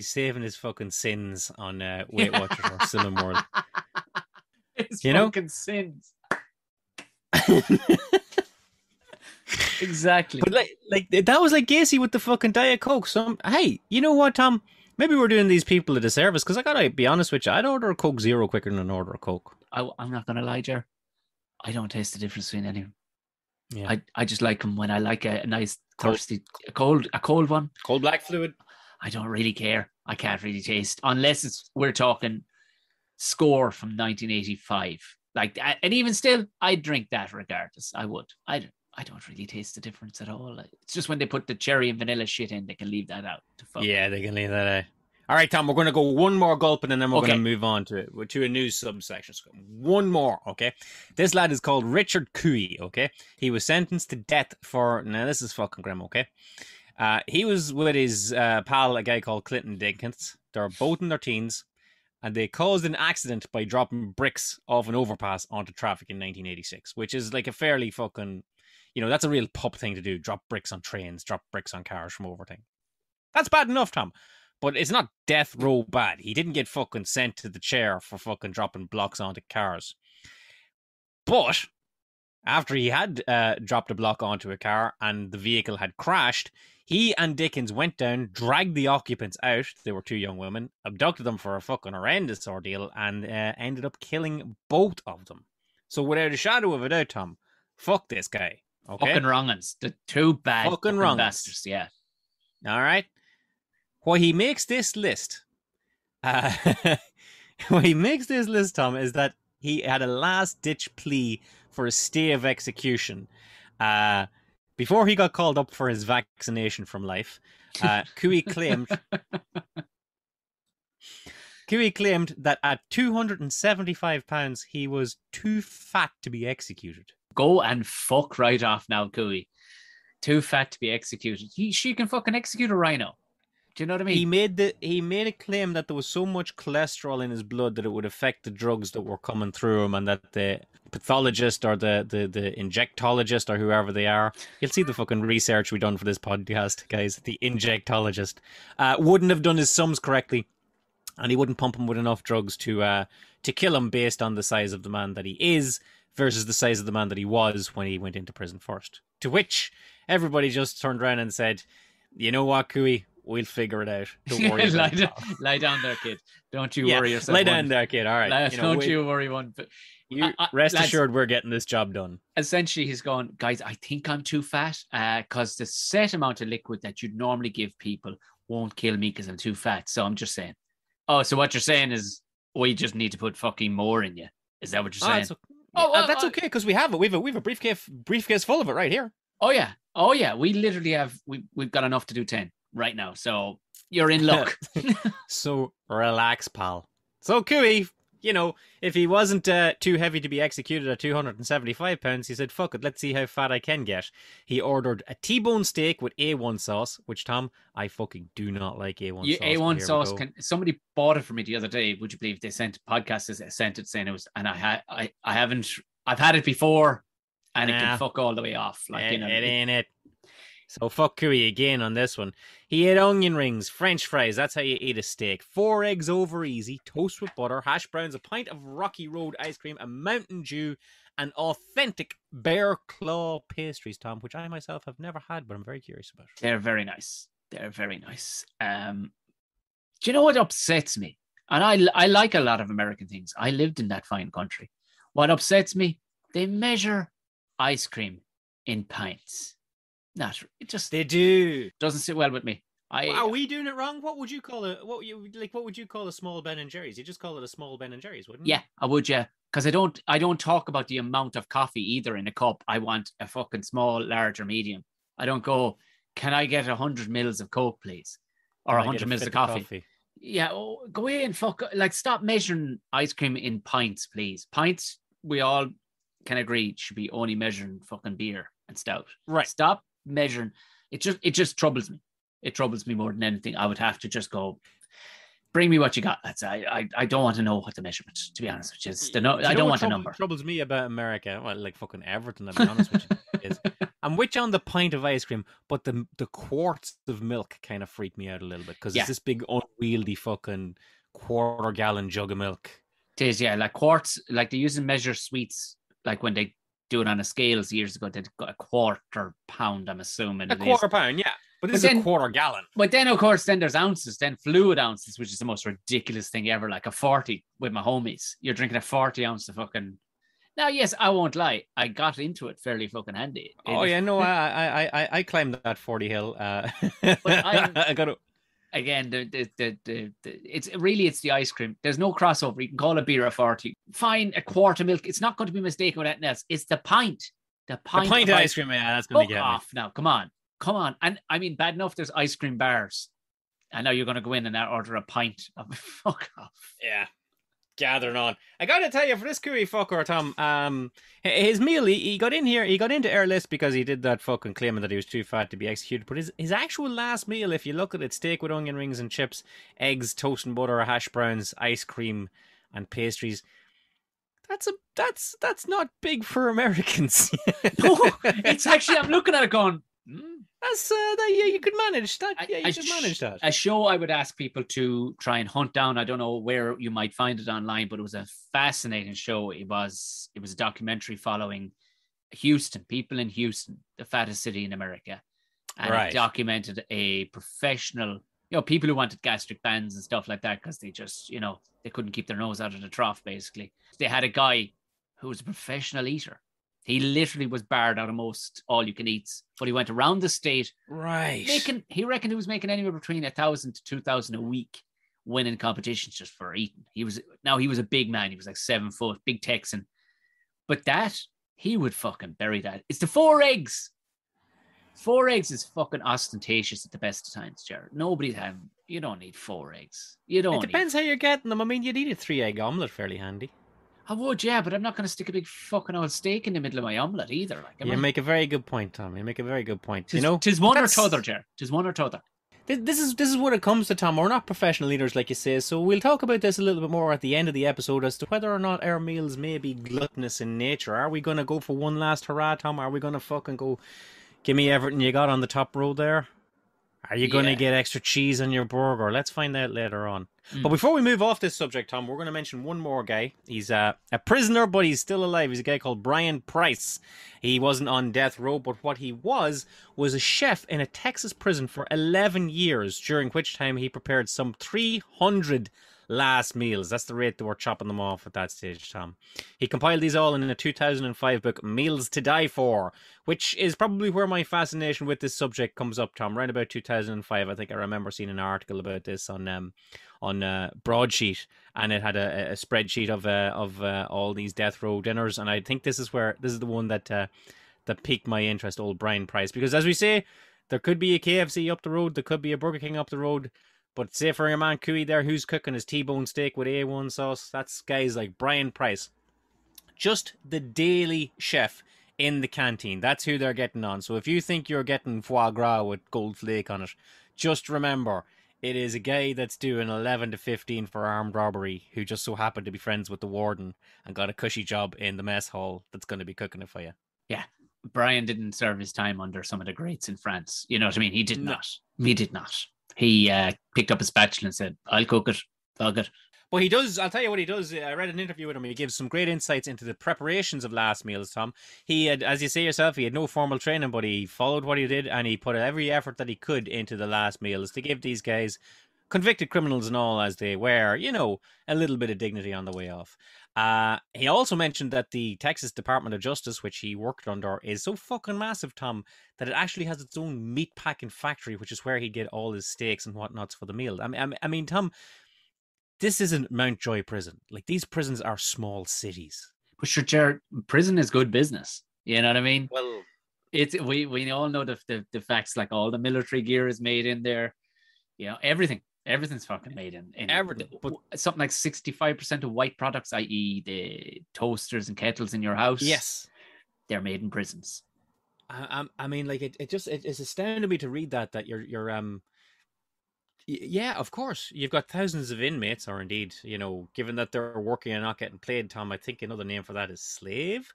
saving his fucking sins on Weight Watchers or Cinnamon World. His fucking sins. Exactly. But like that was like Gacy with the fucking Diet Coke. So hey, you know what, Tom? Maybe we're doing these people a disservice because I gotta be honest with you. I'd order a Coke Zero quicker than an order a Coke. I'm not gonna lie, Jer. I don't taste the difference between any of them. Yeah. I just like them when I like a nice thirsty cold one. Cold black fluid. I don't really care. I can't really taste unless we're talking Score from 1985. Like, and even still, I'd drink that regardless. I would. I don't really taste the difference at all. It's just when they put the cherry and vanilla shit in, they can leave that out. Yeah, they can leave that out. All right, Tom, we're going to go one more gulping and then we're going to move on to a new subsection. So one more, okay? This lad is called Richard Cooey, okay? He was sentenced to death for... Now, this is fucking grim, okay? He was with his pal, a guy called Clinton Dinkins. They're both in their teens, and they caused an accident by dropping bricks off an overpass onto traffic in 1986, which is like a fairly fucking... that's a real pup thing to do. Drop bricks on trains, drop bricks on cars from overthink. That's bad enough, Tom. But it's not death row bad. He didn't get fucking sent to the chair for fucking dropping blocks onto cars. But after he had dropped a block onto a car and the vehicle had crashed, he and Dickens went down, dragged the occupants out. They were two young women, abducted them for a fucking horrendous ordeal, and ended up killing both of them. So without a shadow of a doubt, Tom, fuck this guy. Okay? Fucking wrong'uns. The two bad fucking bastards, yeah. All right. Why he makes this list, Tom, is that he had a last-ditch plea for a stay of execution. Before he got called up for his vaccination from life, Cooey claimed that at 275 pounds, he was too fat to be executed. Go and fuck right off now, Cooey. Too fat to be executed. She can fucking execute a rhino. Do you know what I mean? He made a claim that there was so much cholesterol in his blood that it would affect the drugs that were coming through him, and that the pathologist or the injectologist or whoever they are, you'll see the fucking research we done for this podcast, guys. The injectologist wouldn't have done his sums correctly, and he wouldn't pump him with enough drugs to kill him based on the size of the man that he is versus the size of the man that he was when he went into prison first. To which everybody just turned around and said, "You know what, Cooey? We'll figure it out. Don't worry about it." Lie down there, kid. Don't you worry yourself. Lie down there, kid. All right. Don't you worry one. But rest assured, we're getting this job done. Essentially, he's gone, guys, I think I'm too fat because the set amount of liquid that you'd normally give people won't kill me because I'm too fat. So I'm just saying. Oh, so what you're saying is we just need to put fucking more in you. Is that what you're saying? That's okay because we have it. We have a briefcase full of it right here. Oh yeah. We literally have. We've got enough to do 10. Right now, so you're in luck. So relax, pal. So Cooey, if he wasn't too heavy to be executed at 275 pounds, he said, fuck it, let's see how fat I can get. He ordered a T-bone steak with A1 sauce, which, Tom, I fucking do not like A1 sauce. A1 sauce, somebody bought it for me the other day. Would you believe they sent sent it saying it was, and I've had it before, and it can fuck all the way off. Like, it ain't it. So fuck Cooey again on this one. He ate onion rings, French fries, that's how you eat a steak. 4 eggs over easy, toast with butter, hash browns, a pint of Rocky Road ice cream, a Mountain Dew, and authentic bear claw pastries, Tom, which I myself have never had, but I'm very curious about. They're very nice. Do you know what upsets me? And I like a lot of American things. I lived in that fine country. What upsets me? They measure ice cream in pints. They do. Doesn't sit well with me. Are we doing it wrong? What would you call it? What would you call a small Ben and Jerry's? You just call it a small Ben and Jerry's, wouldn't you? Yeah, I would. Yeah, because I don't talk about the amount of coffee either in a cup. I want a fucking small, large, or medium. I don't go, can I get 100 mils of Coke, please, or 100 mils of coffee? Yeah, go away and stop measuring ice cream in pints, please. Pints, we all can agree, should be only measuring fucking beer and stout. Right. Stop measuring. It just troubles me. It troubles me more than anything. I would have to just go, bring me what you got. I don't want to know what the measurement, to be honest with you. I don't want a number. Troubles me about America, well, like fucking everything, I'll be honest with you, is I'm with you on the pint of ice cream, but the quarts of milk kind of freak me out a little bit, because it's this big unwieldy fucking quarter-gallon jug of milk. It is, yeah, like quarts, like they used to measure sweets, like when they do it on a scales years ago, they got a quarter pound, I'm assuming. A quarter pound, yeah. But this is a quarter gallon. But then, of course, then there's ounces, then fluid ounces, which is the most ridiculous thing ever, like a 40 with my homies. You're drinking a 40 ounce of fucking... Now, yes, I won't lie. I got into it fairly fucking handy. I climbed that 40 hill. But I got to... Again, it's the ice cream. There's no crossover. You can call a beer a 40. Fine, a quart of milk. It's not going to be mistaken with anything else. It's the pint. The pint of ice cream, yeah, that's going to get off me. Now, come on. And I mean, bad enough there's ice cream bars. I know you're going to go in and order a pint of fuck off. Yeah. Gathering on. I got to tell you, for this Cooey fucker, Tom, his meal, he got into our list because he did that fucking claiming that he was too fat to be executed. But his actual last meal, if you look at it, steak with onion rings and chips, eggs, toast and butter, hash browns, ice cream and pastries. That's not big for Americans. No, it's actually, I'm looking at it going, that's you could manage that. Yeah, you could manage that. A show I would ask people to try and hunt down. I don't know where you might find it online, but it was a fascinating show. It was a documentary following Houston, people in Houston, the fattest city in America, and it documented a professional, people who wanted gastric bands and stuff like that because they just, they couldn't keep their nose out of the trough. Basically, they had a guy who was a professional eater. He literally was barred out of most all-you-can-eats, but he went around the state. Right. He reckoned he was making anywhere between 1,000 to 2,000 a week winning competitions just for eating. He was a big man. He was like 7 foot, big Texan. But he would fucking bury that. It's the 4 eggs. 4 eggs is fucking ostentatious at the best of times, Jared. You don't need 4 eggs. It depends how you're getting them. I mean, you'd eat a 3-egg omelette fairly handy. I would, yeah, but I'm not going to stick a big fucking old steak in the middle of my omelette either. You make a very good point, Tom. You make a very good point. Tis one or t'other, Jer. Tis one or t'other. This is what it comes to, Tom. We're not professional eaters, like you say, so we'll talk about this a little bit more at the end of the episode as to whether or not our meals may be gluttonous in nature. Are we going to go for one last hurrah, Tom? Are we going to fucking go, give me everything you got on the top row there? Are you going to get extra cheese on your burger? Let's find out later on. But before we move off this subject, Tom, we're going to mention one more guy. He's a prisoner, but he's still alive. He's a guy called Brian Price. He wasn't on death row, but what he was a chef in a Texas prison for 11 years, during which time he prepared some 300 last meals. That's the rate that we're chopping them off at that stage, Tom. He compiled these all in a 2005 book, Meals to Die For, which is probably where my fascination with this subject comes up, Tom. Around about 2005, I think I remember seeing an article about this on Broadsheet, and it had a spreadsheet of all these death row dinners, and I think this is the one that piqued my interest, old Brian Price, because as we say, there could be a KFC up the road, there could be a Burger King up the road, but say for your man Cooey there, who's cooking his T-bone steak with A1 sauce, that's guys like Brian Price, just the daily chef in the canteen. That's who they're getting on. So if you think you're getting foie gras with gold flake on it, just remember, it is a guy that's doing 11 to 15 for armed robbery who just so happened to be friends with the warden and got a cushy job in the mess hall that's going to be cooking it for you. Yeah. Brian didn't serve his time under some of the greats in France. You know what I mean? He did not. He did not. He picked up a spatula and said, I'll cook it. Fuck it. Well, he does. I'll tell you what he does. I read an interview with him. He gives some great insights into the preparations of last meals, Tom. He had, as you say yourself, he had no formal training, but he followed what he did and he put every effort that he could into the last meals to give these guys, convicted criminals and all as they were, a little bit of dignity on the way off. He also mentioned that the Texas Department of Justice, which he worked under, is so fucking massive, Tom, that it actually has its own meat packing factory, which is where he'd get all his steaks and whatnots for the meal. I mean, Tom, this isn't Mountjoy Prison. Like, these prisons are small cities. But sure, Jared, prison is good business. You know what I mean? Well, we all know the facts, like all the military gear is made in there. Everything. Everything's fucking made in Everything, but something like 65% of white products, i.e. the toasters and kettles in your house, yes, they're made in prisons. I mean, like it's astounding me to read that you're yeah, of course. You've got thousands of inmates, or indeed, given that they're working and not getting paid, Tom, I think another name for that is slave.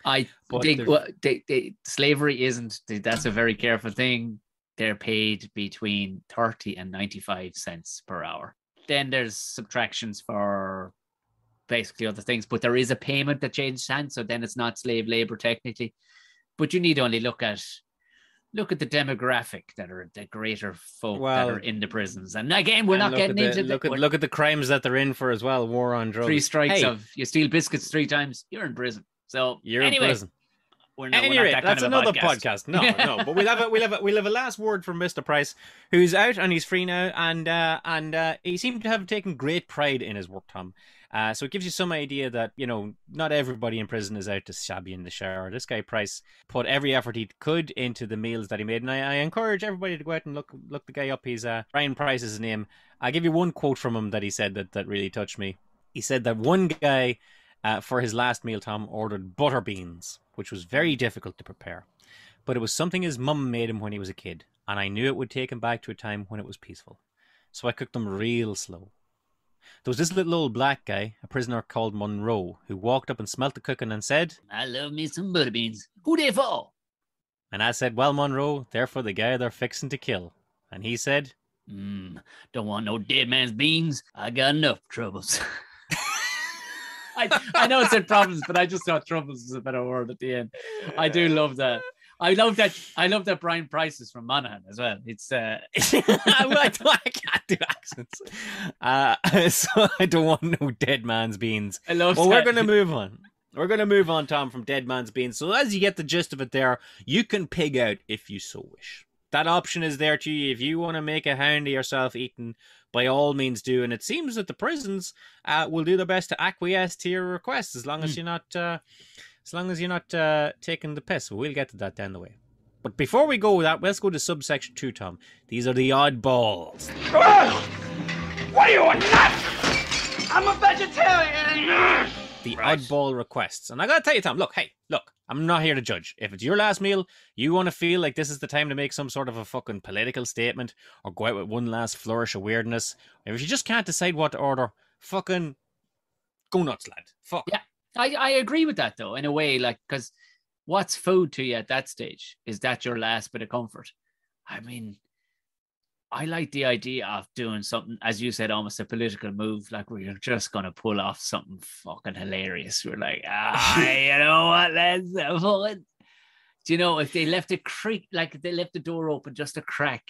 Slavery isn't, that's a very careful thing. They're paid between 30 and 95 cents per hour. Then there's subtractions for basically other things, but there is a payment that changes hands, so then it's not slave labor technically. But you need only look at the demographic that are the greater folk that are in the prisons. And again, we're not getting into look at the crimes that they're in for as well. War on drugs. 3 strikes of you steal biscuits 3 times, you're in prison. So you're in prison. We're not that that's kind of another podcast. No. But we'll have a last word from Mr. Price, who's out and he's free now, and he seemed to have taken great pride in his work, Tom. So it gives you some idea that, not everybody in prison is out to stab you in the shower. This guy Price put every effort he could into the meals that he made, and I encourage everybody to go out and look the guy up. He's Brian Price is his name. I'll give you one quote from him that he said that really touched me. He said that one guy for his last meal, Tom, ordered butter beans, which was very difficult to prepare. But it was something his mum made him when he was a kid, and I knew it would take him back to a time when it was peaceful. So I cooked them real slow. There was this little old black guy, a prisoner called Monroe, who walked up and smelt the cooking and said, "I love me some butter beans. Who they for?" And I said, "Well, Monroe, they're for the guy they're fixing to kill." And he said, Don't want no dead man's beans. I got enough troubles. I know it said problems, but I just thought troubles is a better word at the end. I do love that. I love that Brian Price is from Monaghan as well. It's I can't do accents. So I don't want no dead man's beans. I love that. We're going to move on. We're going to move on, Tom, from dead man's beans. So as you get the gist of it there, you can pig out if you so wish. That option is there to you. If you want to make a hound of yourself eating, by all means do. And it seems that the prisons will do their best to acquiesce to your request as long as you're not... As long as you're not taking the piss. We'll get to that down the way. But before we go with that, let's go to subsection 2, Tom. These are the oddballs. What are you, a nut? I'm a vegetarian. The oddball requests. And I gotta tell you, Tom, look, I'm not here to judge. If it's your last meal, you want to feel like this is the time to make some sort of a fucking political statement or go out with one last flourish of weirdness. If you just can't decide what to order, fucking go nuts, lad. Fuck. Yeah. I agree with that, though, in a way, like, because what's food to you at that stage? Is that your last bit of comfort? I mean, I like the idea of doing something, as you said, almost a political move, like we're just going to pull off something fucking hilarious. We're like, you know what, lads? Do you know, if they left a creak, like if they left the door open just a crack,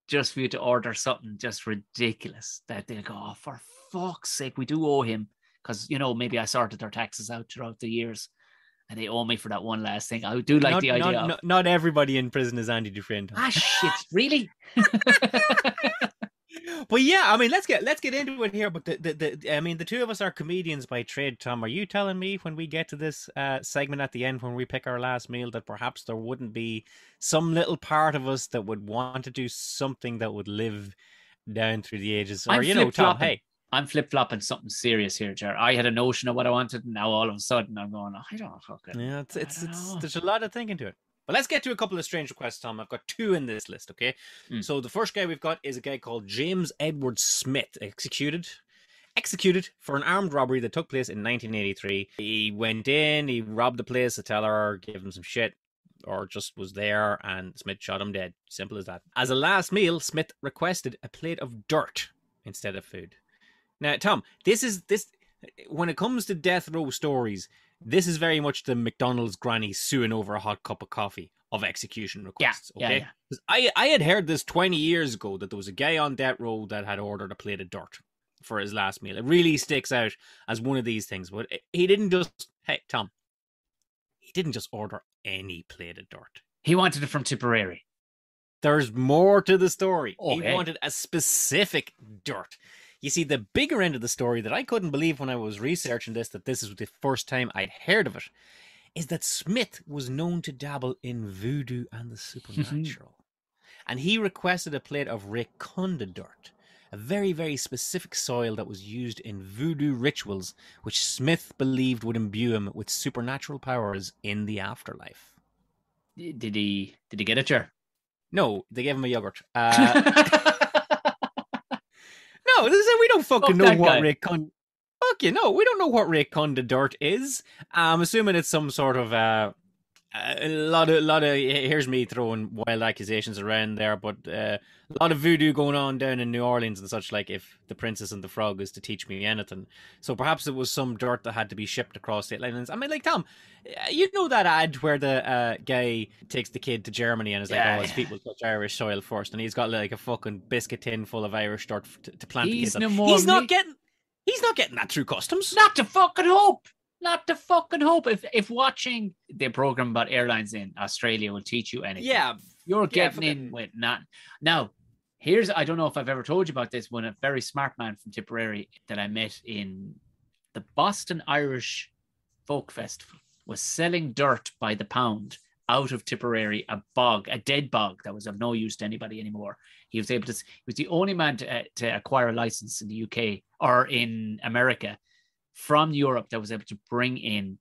just for you to order something just ridiculous, that they'll go, oh, for fuck's sake, we do owe him. Because, maybe I sorted their taxes out throughout the years and they owe me for that one last thing. I do like the idea not everybody in prison is Andy Dufresne. Shit, really? But yeah, I mean, let's get into it here. But the two of us are comedians by trade, Tom. Are you telling me when we get to this segment at the end, when we pick our last meal, that perhaps there wouldn't be some little part of us that would want to do something that would live down through the ages? Or, Tom, hey. I'm flip-flopping something serious here, Jar. I had a notion of what I wanted, and now all of a sudden I'm going, I don't fucking... Yeah, it's there's a lot of thinking to it. But let's get to a couple of strange requests, Tom. I've got 2 in this list, okay? So the first guy we've got is a guy called James Edward Smith, executed for an armed robbery that took place in 1983. He went in, he robbed the place, the teller gave him some shit, or just was there, and Smith shot him dead. Simple as that. As a last meal, Smith requested a plate of dirt instead of food. Now, Tom, this when it comes to death row stories, this is very much the McDonald's granny suing over a hot cup of coffee of execution requests. Okay? Yeah. I had heard this 20 years ago that there was a guy on death row that had ordered a plate of dirt for his last meal. It really sticks out as one of these things. But he didn't just... Hey, Tom. He didn't just order any plate of dirt. He wanted it from Tipperary. There's more to the story. Okay. He wanted a specific dirt. You see, the bigger end of the story that I couldn't believe when I was researching this, that this is the first time I'd heard of it, is that Smith was known to dabble in voodoo and the supernatural. And he requested a plate of Rayconda dirt, a very, very specific soil that was used in voodoo rituals, which Smith believed would imbue him with supernatural powers in the afterlife. Did he get it, Jer? No, they gave him a yogurt. No, we don't fucking know what Ray Kunda. Fuck you, no, we don't know what Ray Kunda dirt is. I'm assuming it's some sort of a lot of. Here's me throwing wild accusations around there, but a lot of voodoo going on down in New Orleans and such. Like, if the Princess and the Frog is to teach me anything, so perhaps it was some dirt that had to be shipped across state lines. I mean, like, Tom, you know that ad where the guy takes the kid to Germany and is like, his feet will touch Irish soil first, and he's got like a fucking biscuit tin full of Irish dirt to plant the kid. He's not getting that through customs. Not to fucking hope. Not to fucking hope. If watching the program about airlines in Australia will teach you anything, you're getting in with not. Now, I don't know if I've ever told you about this, when a very smart man from Tipperary that I met in the Boston Irish Folk Festival was selling dirt by the pound out of Tipperary, a dead bog that was of no use to anybody anymore. He was the only man to acquire a license in the UK or in America from Europe that was able to bring in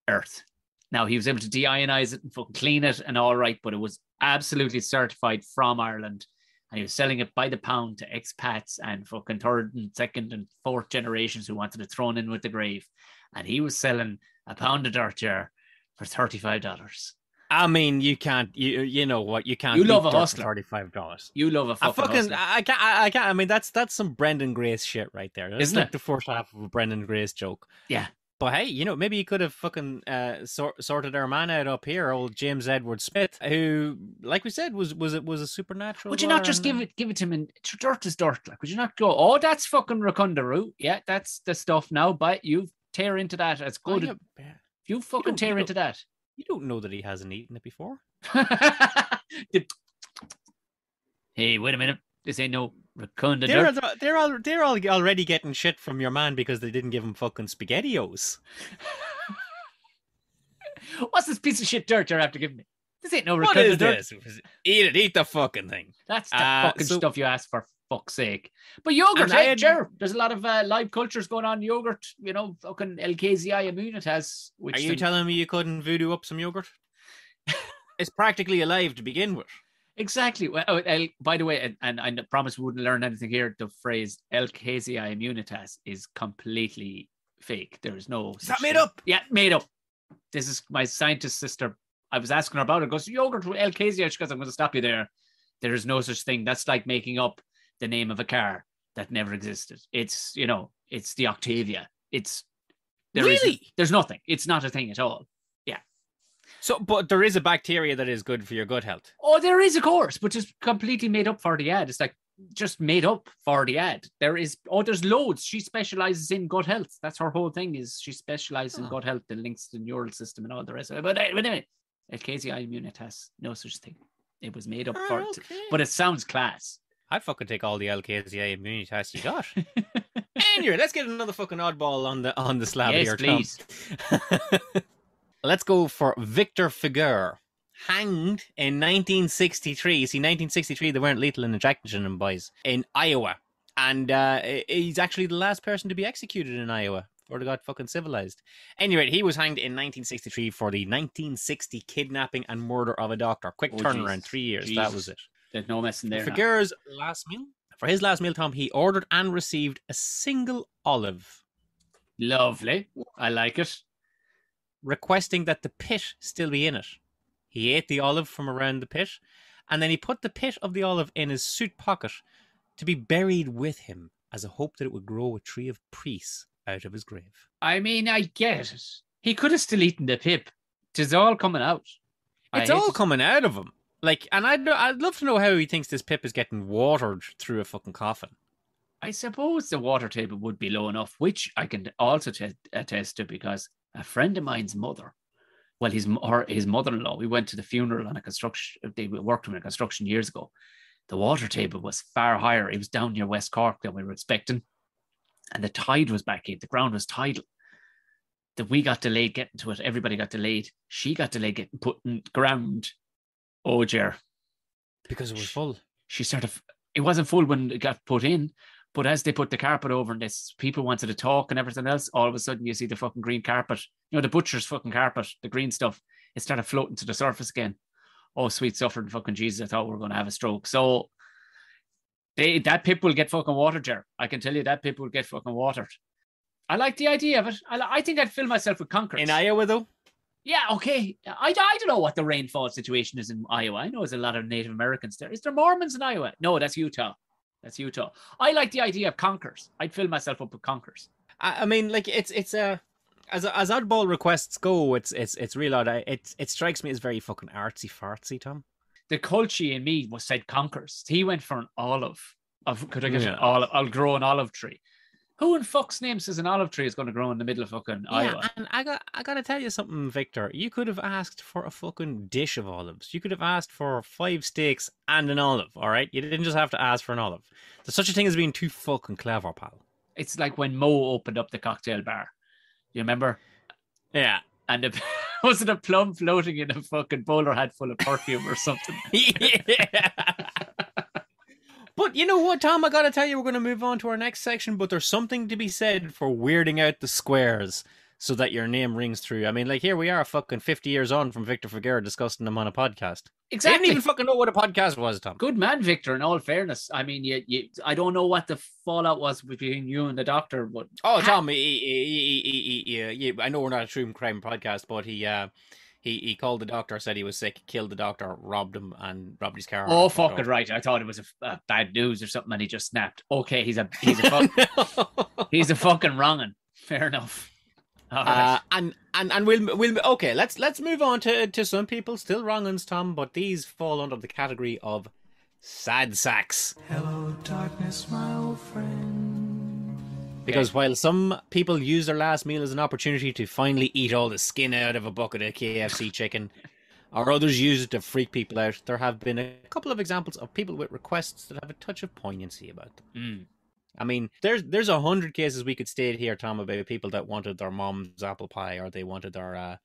earth. Now, he was able to deionize it and fucking clean it and all right, but it was absolutely certified from Ireland. And he was selling it by the pound to expats and fucking third and second and fourth generations who wanted it thrown in with the grave. And he was selling a pound of dirt there for $35. I mean, you can't. You know what? You can't. You love a hustler. $35. You love a fucking hustler. I can't. I mean, that's some Brendan Grace shit right there. That's Isn't like it? the first half of a Brendan Grace joke. Yeah. But hey, maybe you could have fucking sorted our man out up here, old James Edward Smith, who, like we said, was a supernatural. Would you not just give it to him? And dirt is dirt. Like, would you not go? Oh, that's fucking Rakundaru. Yeah, that's the stuff now. But you tear into that. It's good. You fucking tear into that. You don't know that he hasn't eaten it before. Hey, wait a minute. This ain't no Rakunda dirt. They're already getting shit from your man because they didn't give him fucking SpaghettiOs. What's this piece of shit dirt you're after giving me? This ain't no Rakunda What is dirt. this? Eat the fucking thing. That's the fucking stuff you asked for fuck's sake. But yogurt, sure. There's a lot of live cultures going on in yogurt. Fucking LKZI Immunitas. Are you telling me you couldn't voodoo up some yogurt? It's practically alive to begin with. Exactly. Well, by the way, and I promise we wouldn't learn anything here, the phrase LKZI Immunitas is completely fake. There is no... Is that made up? Yeah, made up. This is my scientist sister. I was asking her about it. Goes, yogurt with LKZI. She goes, I'm going to stop you there. There is no such thing. That's like making up the name of a car that never existed. It's, it's the Octavia. There's nothing. It's not a thing at all. Yeah. So, but there is a bacteria that is good for your gut health. Oh, there is, of course, but just completely made up for the ad. It's like just made up for the ad. There's loads. She specializes in gut health. That's her whole thing, is she specializes in gut health and links to the neural system and all the rest of it. But anyway, LKZI Immunitas, no such thing. It was made up for it. But it sounds class. I'd fucking take all the LKZI immunity tests you got. Anyway, let's get another fucking oddball on the slab here, Tom. Please. Let's go for Victor Figuer, hanged in 1963. See, 1963, they weren't lethal injection him, boys, in Iowa. And he's actually the last person to be executed in Iowa before they got fucking civilized. Anyway, he was hanged in 1963 for the 1960 kidnapping and murder of a doctor. Quick turnaround, 3 years. That was it. There's no messing there. Figuere's last meal. For his last meal, Tom, he ordered and received a single olive. Lovely. I like it. Requesting that the pit still be in it. He ate the olive from around the pit, and then he put the pit of the olive in his suit pocket to be buried with him as a hope that it would grow a tree of peace out of his grave. I mean, I get it. He could have still eaten the pip. It's all coming out. It's all coming out of him. Like, and I'd love to know how he thinks this pip is getting watered through a fucking coffin. I suppose the water table would be low enough, which I can also attest to, because a friend of mine's mother, well, his mother-in-law, we went to the funeral on a construction, they worked on a construction years ago. The water table was far higher. It was down near West Cork than we were expecting. And the tide was back in. The ground was tidal. That we got delayed getting to it. Everybody got delayed. She got delayed getting put in ground. Oh, Jer. Because it was full. She sort of, It wasn't full when it got put in, but as they put the carpet over and this, people wanted to talk and everything else, all of a sudden you see the fucking green carpet, the butcher's fucking carpet, the green stuff, it started floating to the surface again. Oh, sweet suffering fucking Jesus, I thought we were going to have a stroke. So that pip will get fucking watered, Jer. I can tell you that pip will get fucking watered. I like the idea of it. I think I'd fill myself with conkers. In Iowa, though? Yeah, okay. I don't know what the rainfall situation is in Iowa. I know there's a lot of Native Americans there. Is there Mormons in Iowa? No, that's Utah. That's Utah. I like the idea of conkers. I'd fill myself up with conkers. I mean, like it's as oddball requests go, it's real odd. It strikes me as very fucking artsy fartsy, Tom. The culture in me was said conkers. He went for an olive. Could I get an olive? I'll grow an olive tree. Who in fuck's name says an olive tree is going to grow in the middle of fucking Iowa? And I got to tell you something, Victor. You could have asked for a fucking dish of olives. You could have asked for 5 steaks and an olive, all right? You didn't just have to ask for an olive. There's such a thing as being too fucking clever, pal. It's like when Mo opened up the cocktail bar. You remember? Yeah. And was it a plum floating in a fucking bowler hat full of perfume or something? Yeah. But you know what, Tom? I got to tell you, we're going to move on to our next section, but there's something to be said for weirding out the squares so that your name rings through. I mean, like, here we are fucking 50 years on from Victor Figueroa discussing them on a podcast. Exactly. I didn't even fucking know what a podcast was, Tom. Good man, Victor, in all fairness. I mean, I don't know what the fallout was between you and the doctor, but... Oh, Tom, I know we're not a true crime podcast, but he called the doctor, said he was sick, killed the doctor, robbed him, and robbed his car. Oh, fucking right. I thought it was a bad news or something, and he just snapped. Okay, he's a fucking wrong'un. Fair enough. All right. And we'll okay. Let's move on to some people still wrong'uns, Tom, but these fall under the category of sad sacks. Hello, darkness, my old friend. Because while some people use their last meal as an opportunity to finally eat all the skin out of a bucket of KFC chicken, or others use it to freak people out, there have been a couple of examples of people with requests that have a touch of poignancy about them. I mean, there's 100 cases we could state here, Tom, about people that wanted their mom's apple pie, or they wanted their...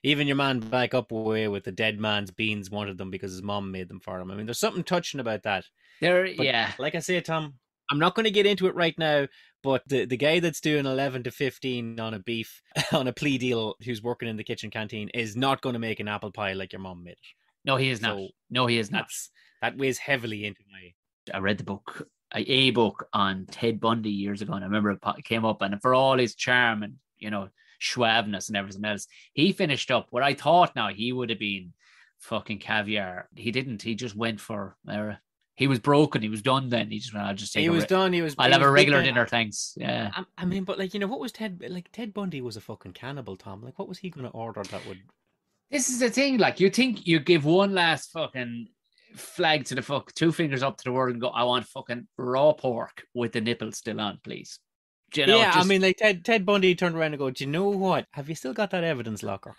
even your man back up away with the dead man's beans wanted them because his mom made them for him. I mean, there's something touching about that. Yeah. Like I say, Tom, I'm not going to get into it right now, but the guy that's doing 11 to 15 on a beef, on a plea deal, who's working in the kitchen canteen, is not going to make an apple pie like your mom made it. No, he is not. No, he is not. That weighs heavily into my... I read the book, a book on Ted Bundy years ago, and I remember it came up, and for all his charm and, suaveness and everything else, he finished up where I thought now he would have been fucking caviar. He didn't. He just went for... He was broken. He was done then. He just went, I'll just take I'll have a regular dinner, thanks. Yeah. I mean, but like, what was Ted... Like, Ted Bundy was a fucking cannibal, Tom. Like, what was he going to order that would... This is the thing. Like, you think you give one last fucking flag to the fuck, 2 fingers up to the world and go, I want fucking raw pork with the nipple still on, please. I mean, like, Ted Bundy turned around and go, do you know what? Have you still got that evidence locker?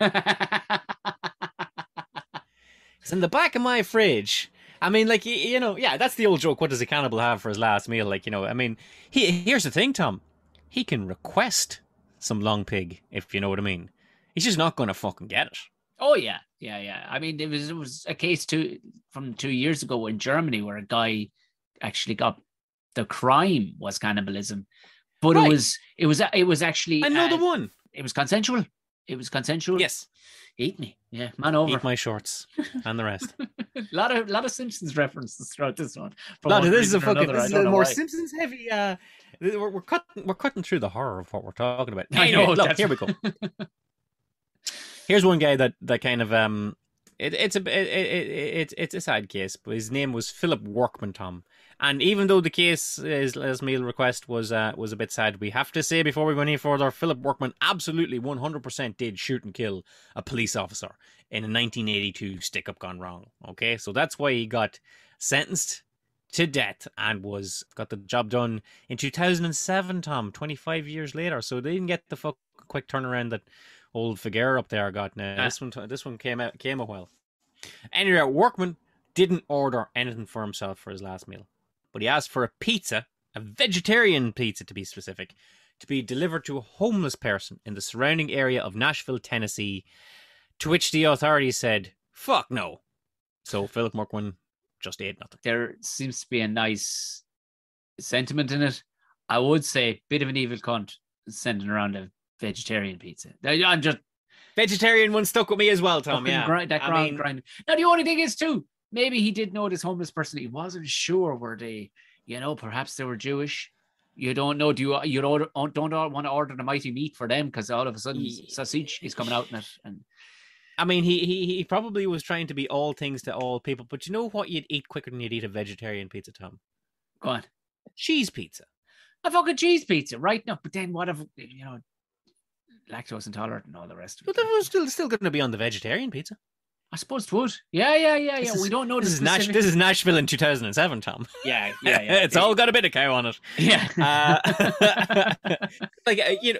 It's in the back of my fridge. I mean, like, that's the old joke. What does a cannibal have for his last meal? Like, I mean, here's the thing, Tom. He can request some long pig, if you know what I mean. He's just not going to fucking get it. Oh, yeah. Yeah. I mean, it was a case from 2 years ago in Germany where a guy actually got... The crime was cannibalism. But right. it was actually... Another one. It was consensual. Yes. Eat me. Yeah, man over. Eat my shorts and the rest. A lot of Simpsons references throughout this one. This is a more Simpsons heavy. We're cutting through the horror of what we're talking about. Anyway, I know. Look, here we go. Here's one guy that kind of it's a sad case, but his name was Philip Workman, Tom. And even though the case, his last meal request was a bit sad, we have to say before we go any further, Philip Workman absolutely 100% did shoot and kill a police officer in a 1982 stick-up gone wrong. Okay, so that's why he got sentenced to death and got the job done in 2007, Tom, 25 years later. So they didn't get the quick turnaround that old Figueroa up there got. Now this one came a while. Anyway, Workman didn't order anything for himself for his last meal, but he asked for a pizza, a vegetarian pizza to be specific, to be delivered to a homeless person in the surrounding area of Nashville, Tennessee, to which the authorities said, fuck no. So Philip Workman just ate nothing. There seems to be a nice sentiment in it. I would say bit of an evil cunt sending around a vegetarian pizza. I'm just vegetarian one stuck with me as well, Tom. Yeah, grind. Now the only thing is too, maybe he did know this homeless person. He wasn't sure were they, perhaps they were Jewish. You don't know. You don't want to order the mighty meat for them because all of a sudden sausage is coming out in it. And I mean, he probably was trying to be all things to all people. But you know what? You'd eat quicker than you'd eat a vegetarian pizza, Tom. Go on. Cheese pizza. A fucking cheese pizza, right? No, but then what if lactose intolerant and all the rest of it? But it was still going to be on the vegetarian pizza. I suppose it would. Yeah. We don't know this is Nashville in 2007, Tom. Yeah. It's all got a bit of cow on it. Yeah.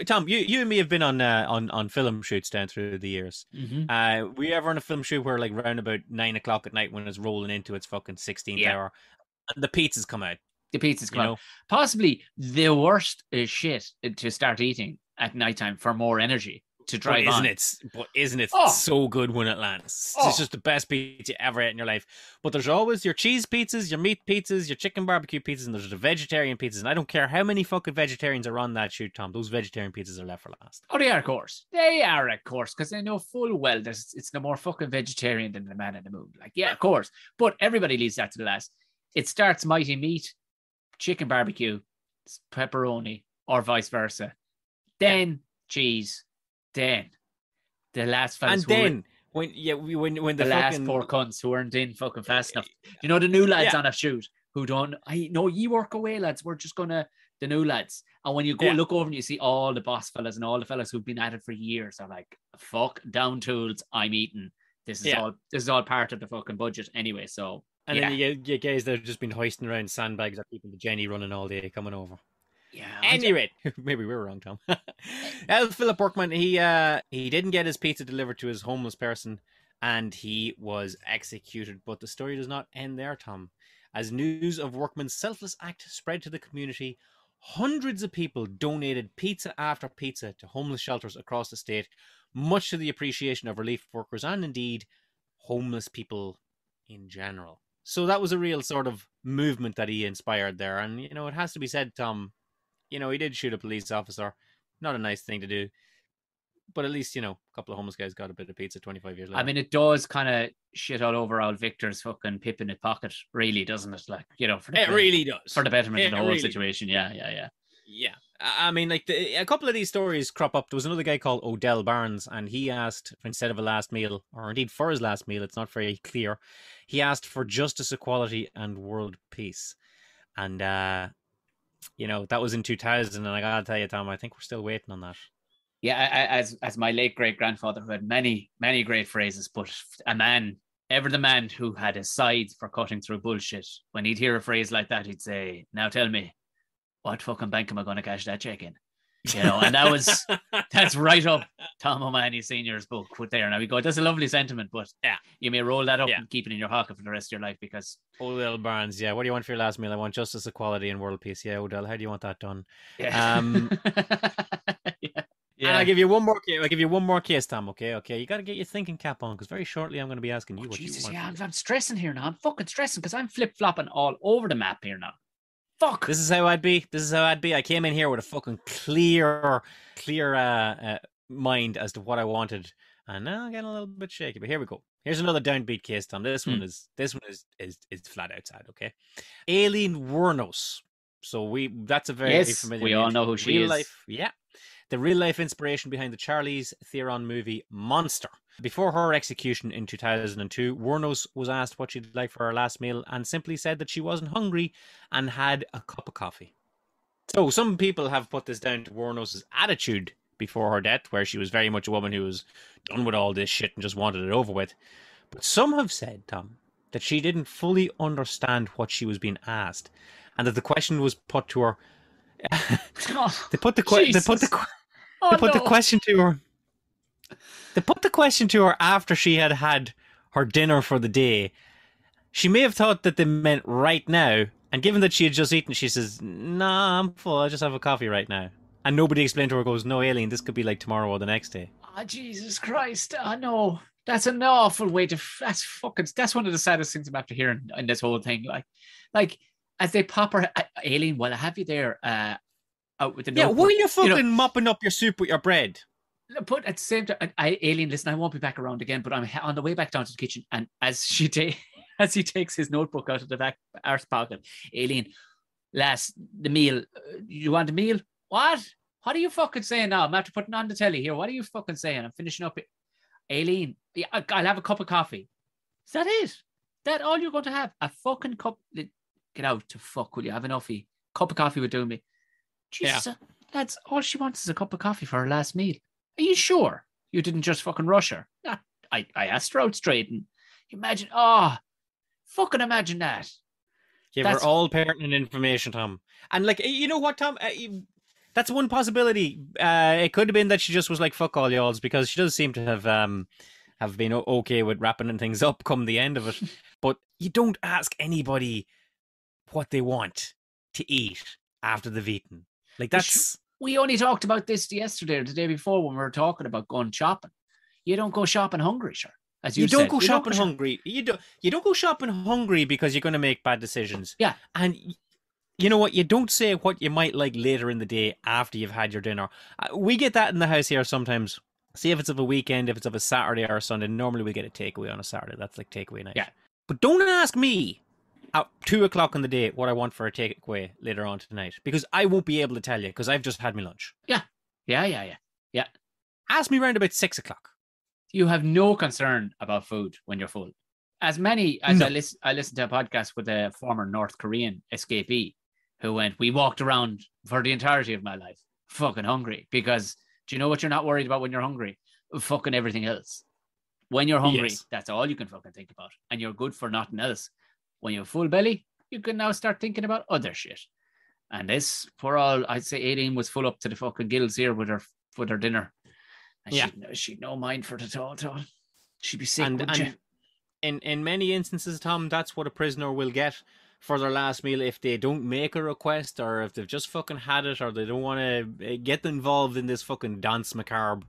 Tom, you and me have been on film shoots down through the years. Mm-hmm. Were you ever on a film shoot where like round about 9 o'clock at night when it's rolling into its fucking 16th hour, and the pizzas come out? The pizzas come out. Possibly the worst shit to start eating at nighttime for more energy. To drive on. Isn't it so good when it lands? It's just the best pizza you ever ate in your life. But there's always your cheese pizzas, your meat pizzas, your chicken barbecue pizzas, and there's the vegetarian pizzas. And I don't care how many fucking vegetarians are on that shoot, Tom. Those vegetarian pizzas are left for last. Oh, they are, of course. They are, of course, because they know full well it's no more fucking vegetarian than the man in the moon. Like, yeah, of course. But everybody leaves that to the last. It starts mighty meat, chicken barbecue, pepperoni, or vice versa. Then cheese. Then the last fellas, and then when the last fucking... poor cunts who weren't in fucking fast enough. You know the new lads on a shoot who don't. I know you work away, lads. We're just gonna the new lads. And when you go look over and you see all the boss fellas and all the fellas who've been at it for years are like, fuck down tools. I'm eating. This is all part of the fucking budget anyway. So and then you get guys that have just been hoisting around sandbags or keeping the Jenny running all day coming over. Yeah. Anyway, maybe we were wrong, Tom. Philip Workman, he didn't get his pizza delivered to his homeless person, and he was executed. But the story does not end there, Tom. As news of Workman's selfless act spread to the community, hundreds of people donated pizza after pizza to homeless shelters across the state, much to the appreciation of relief workers and indeed homeless people in general. So that was a real sort of movement that he inspired there, and it has to be said, Tom. He did shoot a police officer. Not a nice thing to do. But at least, a couple of homeless guys got a bit of pizza 25 years later. I mean, it does kind of shit all over old Victor's fucking pip in his pocket, really, doesn't it? Like, it really does. For the betterment of the whole really situation. Yeah. Yeah. I mean, like, a couple of these stories crop up. There was another guy called Odell Barnes, and he asked, instead of a last meal, or indeed for his last meal, it's not very clear, he asked for justice, equality, and world peace. And, that was in 2000, and I gotta tell you, Tom, I think we're still waiting on that. Yeah, as my late great grandfather, who had many, many great phrases, but the man who had a side for cutting through bullshit, when he'd hear a phrase like that, he'd say, "Now tell me, what fucking bank am I going to cash that check in?" And that's right up Tom O'Mahony Senior's book with there. Now we go, that's a lovely sentiment, but you may roll that up and keep it in your pocket for the rest of your life because Odell Barnes, what do you want for your last meal? I want justice, equality, and world peace. Yeah, Odell, how do you want that done? And I'll give you one more case, Tom. Okay. You got to get your thinking cap on because very shortly I'm going to be asking you what Jesus, you want. I'm stressing here now. I'm fucking stressing because I'm flip flopping all over the map here now. Fuck. This is how I'd be. I came in here with a fucking clear mind as to what I wanted, and now I'm getting a little bit shaky. But here we go. Here's another downbeat case, Tom. This one is flat outside. Okay, Aileen Wuernos. So that's a very familiar. We all know who she is. Life, the real life inspiration behind the Charlize Theron movie Monster. Before her execution in 2002, Wuernos was asked what she'd like for her last meal and simply said that she wasn't hungry and had a cup of coffee. So some people have put this down to Wuernos' attitude before her death, where she was very much a woman who was done with all this shit and just wanted it over with. But some have said, Tom, that she didn't fully understand what she was being asked and that the question was put to her. They put the question to her. They put the question to her after she had had her dinner for the day. She may have thought that they meant right now, and given that she had just eaten, she says, "Nah, I'm full. I'll just have a coffee right now." And nobody explained to her, goes, "No, Aileen, this could be like tomorrow or the next day." Oh, Jesus Christ. Oh, no. That's an awful way to. That's one of the saddest things I'm after hearing in this whole thing. Like as they pop her, Aileen, while I have you there, out with the notebook. While you're fucking mopping up your soup with your bread. But at the same time, Aileen, listen, I won't be back around again, but I'm on the way back down to the kitchen, and as he takes his notebook out of the back arse pocket, Aileen, the meal. You want a meal? What? What are you fucking saying now? I'm after putting on the telly here. What are you fucking saying? I'm finishing up it. Aileen, I'll have a cup of coffee. Is that it? That all you're going to have? A fucking cup? Get out to fuck, will you? Have an offie. Cup of coffee would do me. Jesus, that's all she wants is a cup of coffee for her last meal. Are you sure you didn't just fucking rush her? I asked her out straight, and imagine, fucking imagine that. Give her all pertinent information, Tom. And like, you know what, Tom? That's one possibility. It could have been that she just was like, fuck all y'alls, because she does seem to have been okay with wrapping things up come the end of it. But you don't ask anybody what they want to eat after they've eaten. Like, that's... We only talked about this yesterday or the day before when we were talking about going shopping. You don't go shopping hungry, sure. As you don't go shopping hungry. You don't go shopping hungry because you're going to make bad decisions. Yeah. And you know what? You don't say what you might like later in the day after you've had your dinner. We get that in the house here sometimes. See if it's of a weekend, if it's of a Saturday or a Sunday. Normally we get a takeaway on a Saturday. That's like takeaway night. Yeah. But don't ask me at 2:00 in the day what I want for a takeaway later on tonight, because I won't be able to tell you because I've just had my lunch. Yeah. Ask me around about 6:00. You have no concern about food when you're full. As I listened to a podcast with a former North Korean escapee who went, we walked around for the entirety of my life fucking hungry, because do you know what you're not worried about when you're hungry? Fucking everything else. When you're hungry, That's all you can fucking think about, and you're good for nothing else. When you have full belly, you can now start thinking about other shit. And this, for all, I'd say Aileen was full up to the fucking gills here with her dinner. And she'd no mind for it at all. She'd be sick, wouldn't you? In many instances, Tom, that's what a prisoner will get for their last meal if they don't make a request, or if they've just fucking had it, or they don't want to get involved in this fucking dance macabre.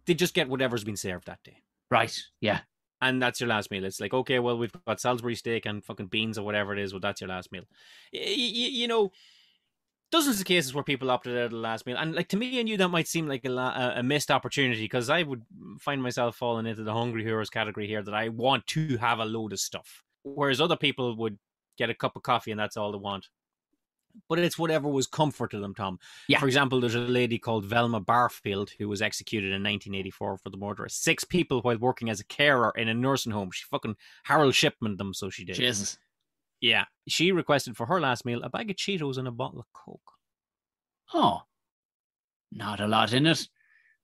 They just get whatever's been served that day. Right, yeah. And that's your last meal. It's like, okay, well, we've got Salisbury steak and fucking beans or whatever it is. Well, that's your last meal. You know, dozens of cases where people opted out of the last meal. And like, to me and you, that might seem like a missed opportunity, because I would find myself falling into the hungry heroes category here, that I want to have a load of stuff. Whereas other people would get a cup of coffee and that's all they want. But it's whatever was comfort to them, Tom. Yeah. For example, there's a lady called Velma Barfield who was executed in 1984 for the murder of 6 people while working as a carer in a nursing home. She fucking Harold Shipman them, so she did. Jesus. Yeah. She requested for her last meal a bag of Cheetos and a bottle of Coke. Oh. Not a lot in it,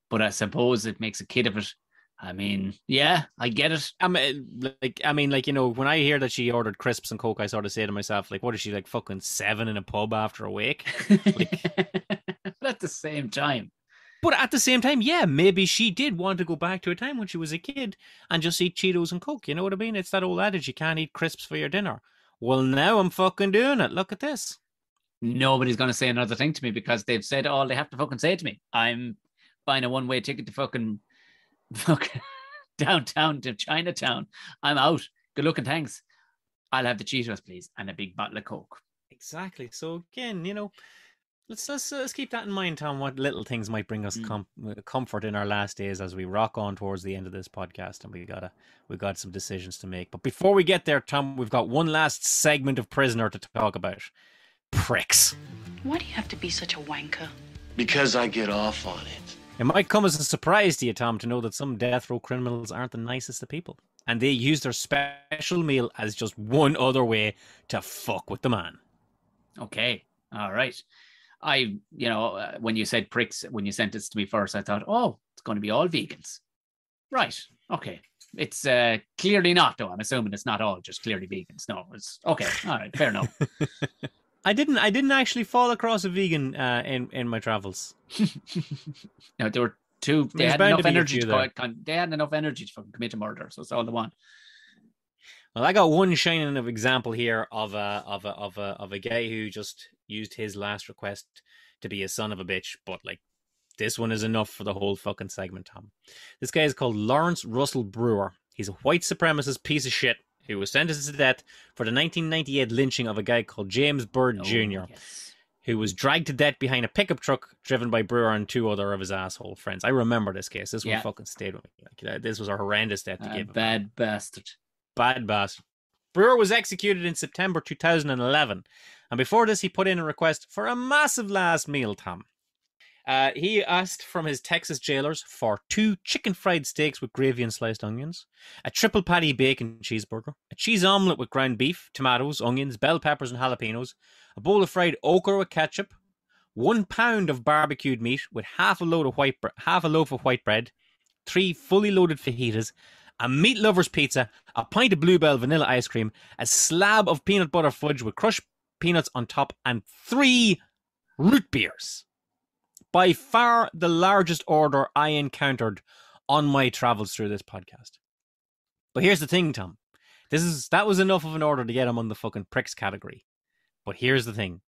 but I suppose it makes a kid of it. I mean, yeah, I get it. I mean, you know, when I hear that she ordered crisps and Coke, I sort of say to myself, like, what is she, like fucking 7 in a pub after a wake? Like, but at the same time, yeah, maybe she did want to go back to a time when she was a kid and just eat Cheetos and Coke. You know what I mean? It's that old adage, you can't eat crisps for your dinner. Well, now I'm fucking doing it. Look at this. Nobody's going to say another thing to me because they've said all they have to fucking say to me. I'm buying a one-way ticket to fucking downtown to Chinatown. I'm out. Good looking, thanks. I'll have the Cheetos, please, and a big bottle of Coke. Exactly. So again, you know, let's keep that in mind, Tom. What little things might bring us comfort in our last days as we rock on towards the end of this podcast, and we got some decisions to make. But before we get there, Tom, we've got one last segment of Prisoner to talk about. Pricks. Why do you have to be such a wanker? Because I get off on it. It might come as a surprise to you, Tom, to know that some death row criminals aren't the nicest of people. And they use their special meal as just one other way to fuck with the man. Okay. All right. When you said pricks, when you sent this to me first, I thought, oh, it's going to be all vegans. Right. Okay. It's clearly not, though. I'm assuming it's not all just clearly vegans. No, it's okay. All right. Fair enough. I didn't actually fall across a vegan in my travels. No, there were two. They had enough energy to fucking commit a murder. So it's all they want. Well, I got one shining example here of a guy who just used his last request to be a son of a bitch, but like This one is enough for the whole fucking segment, Tom. This guy is called Lawrence Russell Brewer. He's a white supremacist piece of shit who was sentenced to death for the 1998 lynching of a guy called James Byrd Jr., who was dragged to death behind a pickup truck driven by Brewer and 2 other of his asshole friends. I remember this case. This one fucking stayed with me. Like, this was a horrendous death to give him. Bad bastard. Bad bastard. Brewer was executed in September 2011. And before this, he put in a request for a massive last meal, Tom. He asked from his Texas jailers for 2 chicken fried steaks with gravy and sliced onions, a triple patty bacon cheeseburger, a cheese omelette with ground beef, tomatoes, onions, bell peppers, and jalapenos, a bowl of fried okra with ketchup, 1 pound of barbecued meat with half a loaf of white bread, 3 fully loaded fajitas, a meat lover's pizza, a pint of Bluebell vanilla ice cream, a slab of peanut butter fudge with crushed peanuts on top, and 3 root beers. By far the largest order I encountered on my travels through this podcast. But here's the thing, Tom. That was enough of an order to get him on the fucking pricks category. But here's the thing.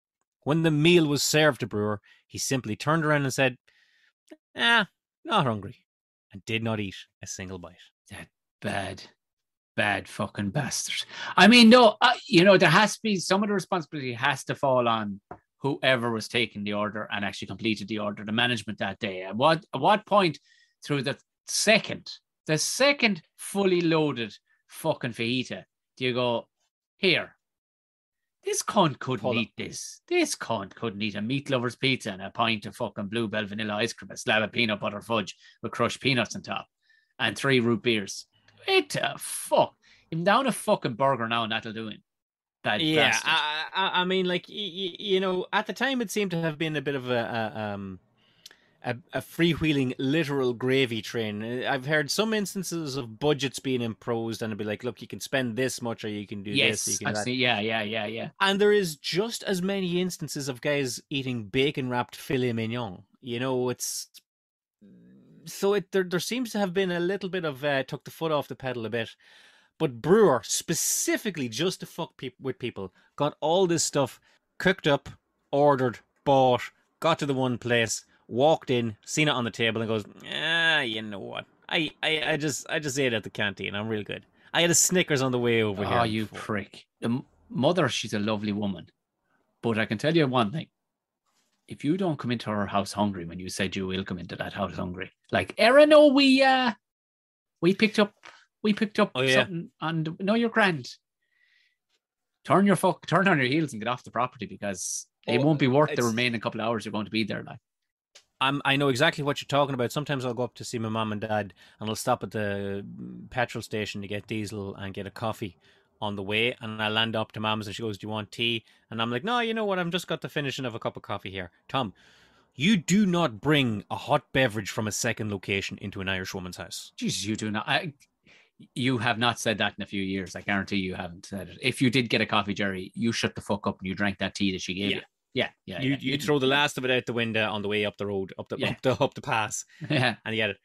When the meal was served to Brewer, he simply turned around and said, not hungry, and did not eat a single bite. That bad fucking bastard. I mean, no, there has to be, some of the responsibility has to fall on whoever was taking the order and actually completed the order, the management that day. At what point through the second fully loaded fucking fajita do you go, here, this cunt couldn't eat this. This cunt couldn't eat a meat lover's pizza and a pint of fucking Bluebell vanilla ice cream, a slab of peanut butter fudge with crushed peanuts on top, and 3 root beers. What the fuck? Even down a fucking burger now and that'll do him. Yeah, I mean, like, at the time it seemed to have been a bit of a freewheeling literal gravy train. I've heard some instances of budgets being imposed and it'd be like, look, you can spend this much or you can do this. You can I've seen, yeah. And there is just as many instances of guys eating bacon-wrapped filet mignon. There seems to have been a little bit of took the foot off the pedal a bit. But Brewer, specifically just to fuck with people, got all this stuff cooked up, ordered, bought, got to the one place, walked in, seen it on the table and goes, you know what? I just ate at the canteen. I'm real good. I had a Snickers on the way over here. Oh, you prick. The mother, she's a lovely woman. But I can tell you one thing. If you don't come into her house hungry when you said you will come into that house hungry, like, Erin, no, we picked up something, and no, you're grand. Turn on your heels and get off the property because it won't be worth the remaining couple of hours you're going to be there. Like, I know exactly what you're talking about. Sometimes I'll go up to see my mom and dad, and I'll stop at the petrol station to get diesel and get a coffee on the way, and I land up to mom's and she goes, "Do you want tea?" And I'm like, "No, you know what? I've just got the finishing of a cup of coffee here." Tom, you do not bring a hot beverage from a second location into an Irish woman's house. Jesus, you do not. You have not said that in a few years. I guarantee you haven't said it. If you did get a coffee, Jerry, you shut the fuck up and you drank that tea that she gave you. Yeah. You throw the last of it out the window on the way up the road, up the pass. Yeah. And you get it.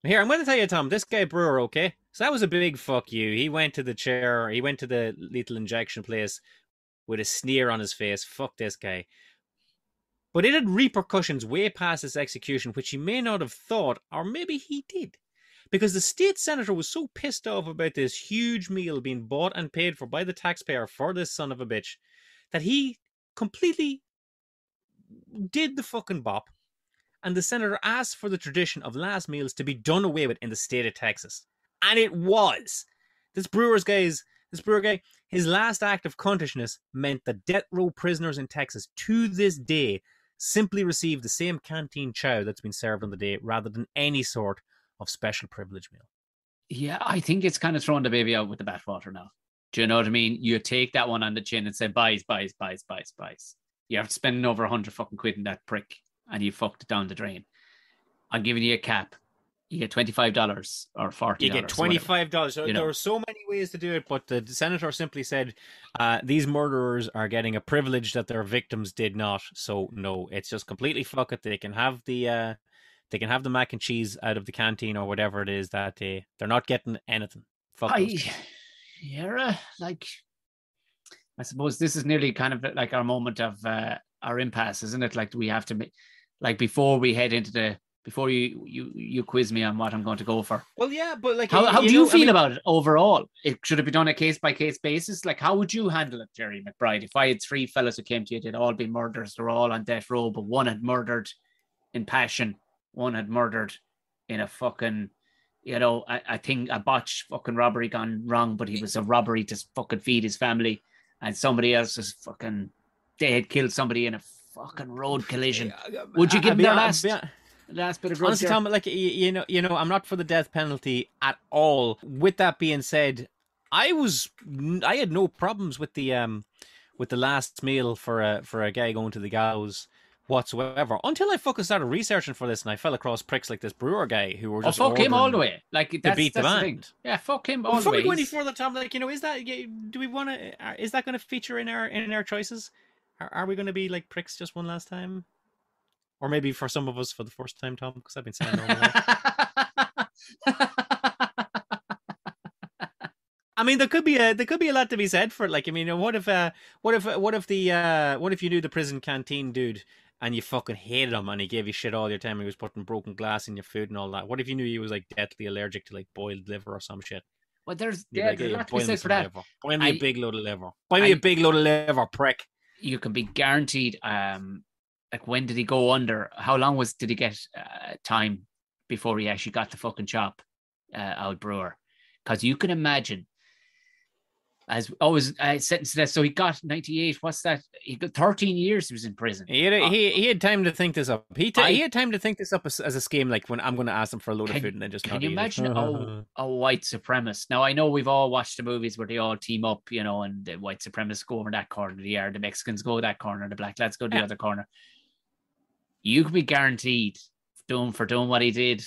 Here, I'm going to tell you, Tom, this guy Brewer, okay? So that was a big fuck you. He went to the lethal injection place with a sneer on his face. Fuck this guy. But it had repercussions way past his execution, which he may not have thought, or maybe he did. Because the state senator was so pissed off about this huge meal being bought and paid for by the taxpayer for this son of a bitch that he completely did the fucking bop. And the senator asked for the tradition of last meals to be done away with in the state of Texas. And it was. This Brewer guy, his last act of cuntishness meant that death row prisoners in Texas to this day simply receive the same canteen chow that's been served on the day rather than any sort of special privilege meal. Yeah, I think it's kind of throwing the baby out with the bathwater now. Do you know what I mean? You take that one on the chin and say, buys. You have to spend over 100 fucking quid in that prick and you fucked it down the drain. I'm giving you a cap. You get $25 or $40. You get $25. So there were so many ways to do it, but the senator simply said, these murderers are getting a privilege that their victims did not. So no, it's just completely fuck it. They can have the mac and cheese out of the canteen or whatever it is that day. They're not getting anything. Fuck I suppose this is nearly kind of like our moment of our impasse, isn't it? Like we have to make, like before we head into the before you quiz me on what I'm going to go for. Well, yeah, but like, how do you feel about it overall? It should have been done a case by case basis. Like, how would you handle it, Jerry McBride? If I had 3 fellas who came to you, they'd all been murderers. They're all on death row, but one had murdered in passion, one had murdered in a fucking, I think a botched fucking robbery gone wrong, but he was a robbery to fucking feed his family, and somebody else was fucking, they had killed somebody in a fucking road collision. Would you give them last bit of grudge? Honestly, Tom, like, I'm not for the death penalty at all. With that being said, I had no problems with the last meal for a guy going to the gallows whatsoever, until I fucking started researching for this, and I fell across pricks like this Brewer guy who were just fuck him all the way. Like, that's beat the band. Yeah, fuck him all the way. Before we go any further, Tom, like, is that, do we want to? Is that going to feature in our choices? Are we going to be like pricks just one last time, or maybe for some of us for the first time, Tom? Because I've been saying all the way. I mean, there could be a lot to be said for it. Like, I mean, what if you knew the prison canteen dude and you fucking hated him and he gave you shit all your time? He was putting broken glass in your food and all that. What if you knew he was like deathly allergic to like boiled liver or some shit? Well, there's a lot to be said for that. Buy me a big load of liver. Buy me a big load of liver, prick. You can be guaranteed. Like, when did he go under? How long did he get time before he actually got the fucking chop out Brewer? Because you can imagine. As always, sentenced to that. So he got 98. What's that? He got 13 years. He was in prison. He had time to think this up. He had time to think this up as a scheme. Like, when I'm going to ask him for a load of food and then just. Can you imagine a white supremacist? Now, I know we've all watched the movies where they all team up, and the white supremacists go over that corner of the yard, the Mexicans go that corner, the black lads go the other corner. You could be guaranteed for doing what he did.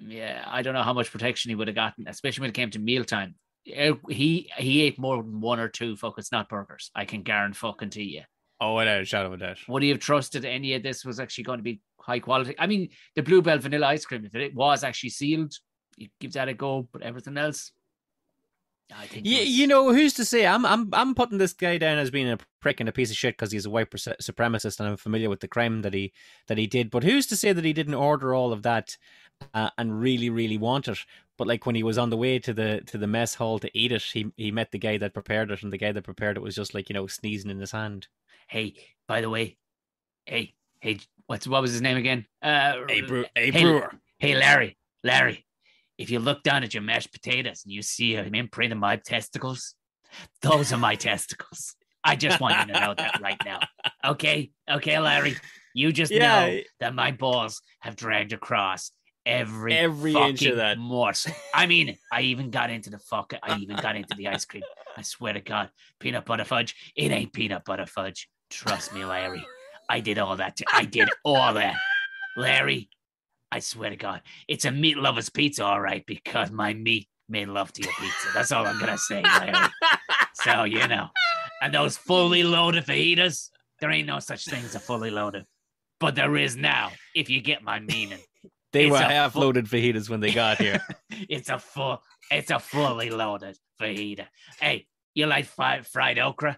Yeah, I don't know how much protection he would have gotten, especially when it came to mealtime. He ate more than 1 or 2 fucking snot burgers. I can guarantee you. Oh, without a shadow of a doubt. Would he have trusted any of this was actually going to be high quality? I mean, the Bluebell vanilla ice cream, if it was actually sealed, you give that a go. But everything else, I think. Who's to say? I'm putting this guy down as being a prick and a piece of shit because he's a white supremacist and I'm familiar with the crime that he did. But who's to say that he didn't order all of that and really, really want it? But like, when he was on the way to the mess hall to eat it, he met the guy that prepared it, and the guy that prepared it was just like, sneezing in his hand. Hey, by the way, hey, what was his name again? Brewer. Hey, Larry, if you look down at your mashed potatoes and you see an imprint of my testicles, those are my testicles. I just want you to know that right now. Okay, Larry, you just know that my balls have dragged across every inch of that morsel. I mean, I even got into the ice cream. I swear to God, peanut butter fudge. It ain't peanut butter fudge. Trust me, Larry. I did all that. I did all that, Larry. I swear to God, it's a meat lover's pizza, all right, because my meat made love to your pizza. That's all I'm gonna say, Larry. So and those fully loaded fajitas, there ain't no such thing as a fully loaded, but there is now. If you get my meaning. They were half-loaded fajitas when they got here. It's a fully loaded fajita. Hey, you like fried okra?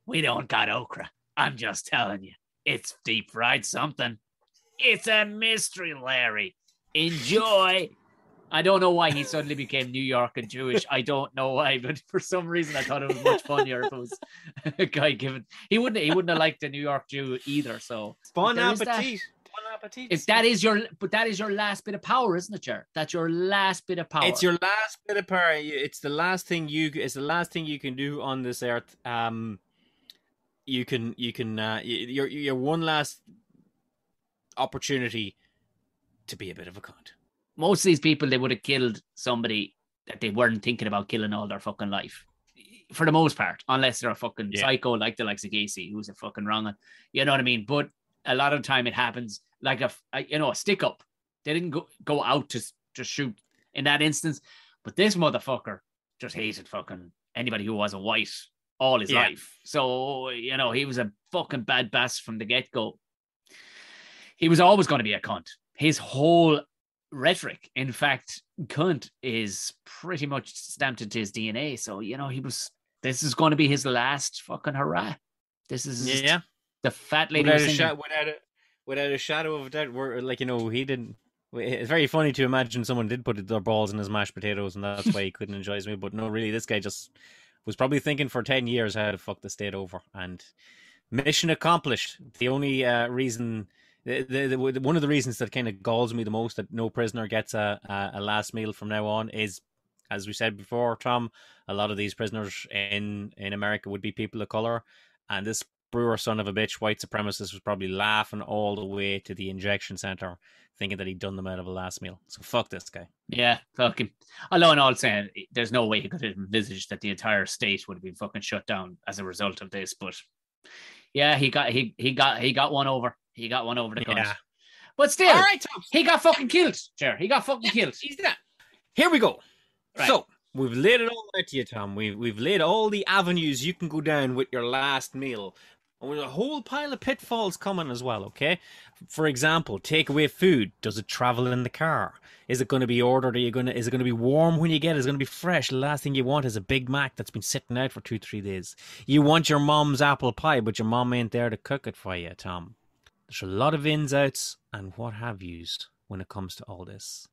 We don't got okra. I'm just telling you. It's deep fried something. It's a mystery, Larry. Enjoy. I don't know why he suddenly became New York and Jewish. I don't know why, but for some reason I thought it was much funnier if it was a guy given. He wouldn't have liked the New York Jew either. So bon appetit. If that is your last bit of power, isn't it, Jer? That's your last bit of power. It's your last bit of power. It's the last thing you can do on this earth. Your one last opportunity to be a bit of a cunt. Most of these people, they would have killed somebody that they weren't thinking about killing all their fucking life. For the most part, unless they're a fucking psycho like the likes of Gacy, who's a fucking wrong one. You know what I mean? But a lot of the time it happens like a stick up. They didn't go out to just shoot in that instance. But this motherfucker just hated fucking anybody who was a white all his life. So, he was a fucking bad bass from the get-go. He was always going to be a cunt. His whole rhetoric, in fact, cunt is pretty much stamped into his DNA. So, this is going to be his last fucking hurrah. This is the fat lady Without a shadow of a doubt, we're like, he didn't. It's very funny to imagine someone did put their balls in his mashed potatoes, and that's why he couldn't enjoy his meal. But no, really, this guy just was probably thinking for 10 years how to fuck the state over, and mission accomplished. The only reason, one of the reasons that kind of galls me the most that no prisoner gets a last meal from now on is, as we said before, Tom, a lot of these prisoners in America would be people of color, and this Brewer son of a bitch, white supremacist, was probably laughing all the way to the injection center, thinking that he'd done them out of a last meal. So fuck this guy. Yeah, fuck him. Although in all saying, there's no way he could have envisaged that the entire state would have been fucking shut down as a result of this. But yeah, he got one over. He got one over the cunt. Yeah. But still, all right, Tom. He got fucking killed, Jer. He got fucking killed. He's that. Here we go. Right. So we've laid it all out to you, Tom. We've laid all the avenues you can go down with your last meal. And with a whole pile of pitfalls coming as well, okay? For example, takeaway food. Does it travel in the car? Is it going to be ordered? Is it going to be warm when you get it? Is it going to be fresh? The last thing you want is a Big Mac that's been sitting out for 2-3 days. You want your mom's apple pie, but your mom ain't there to cook it for you, Tom. There's a lot of ins, outs, and what have yous when it comes to all this.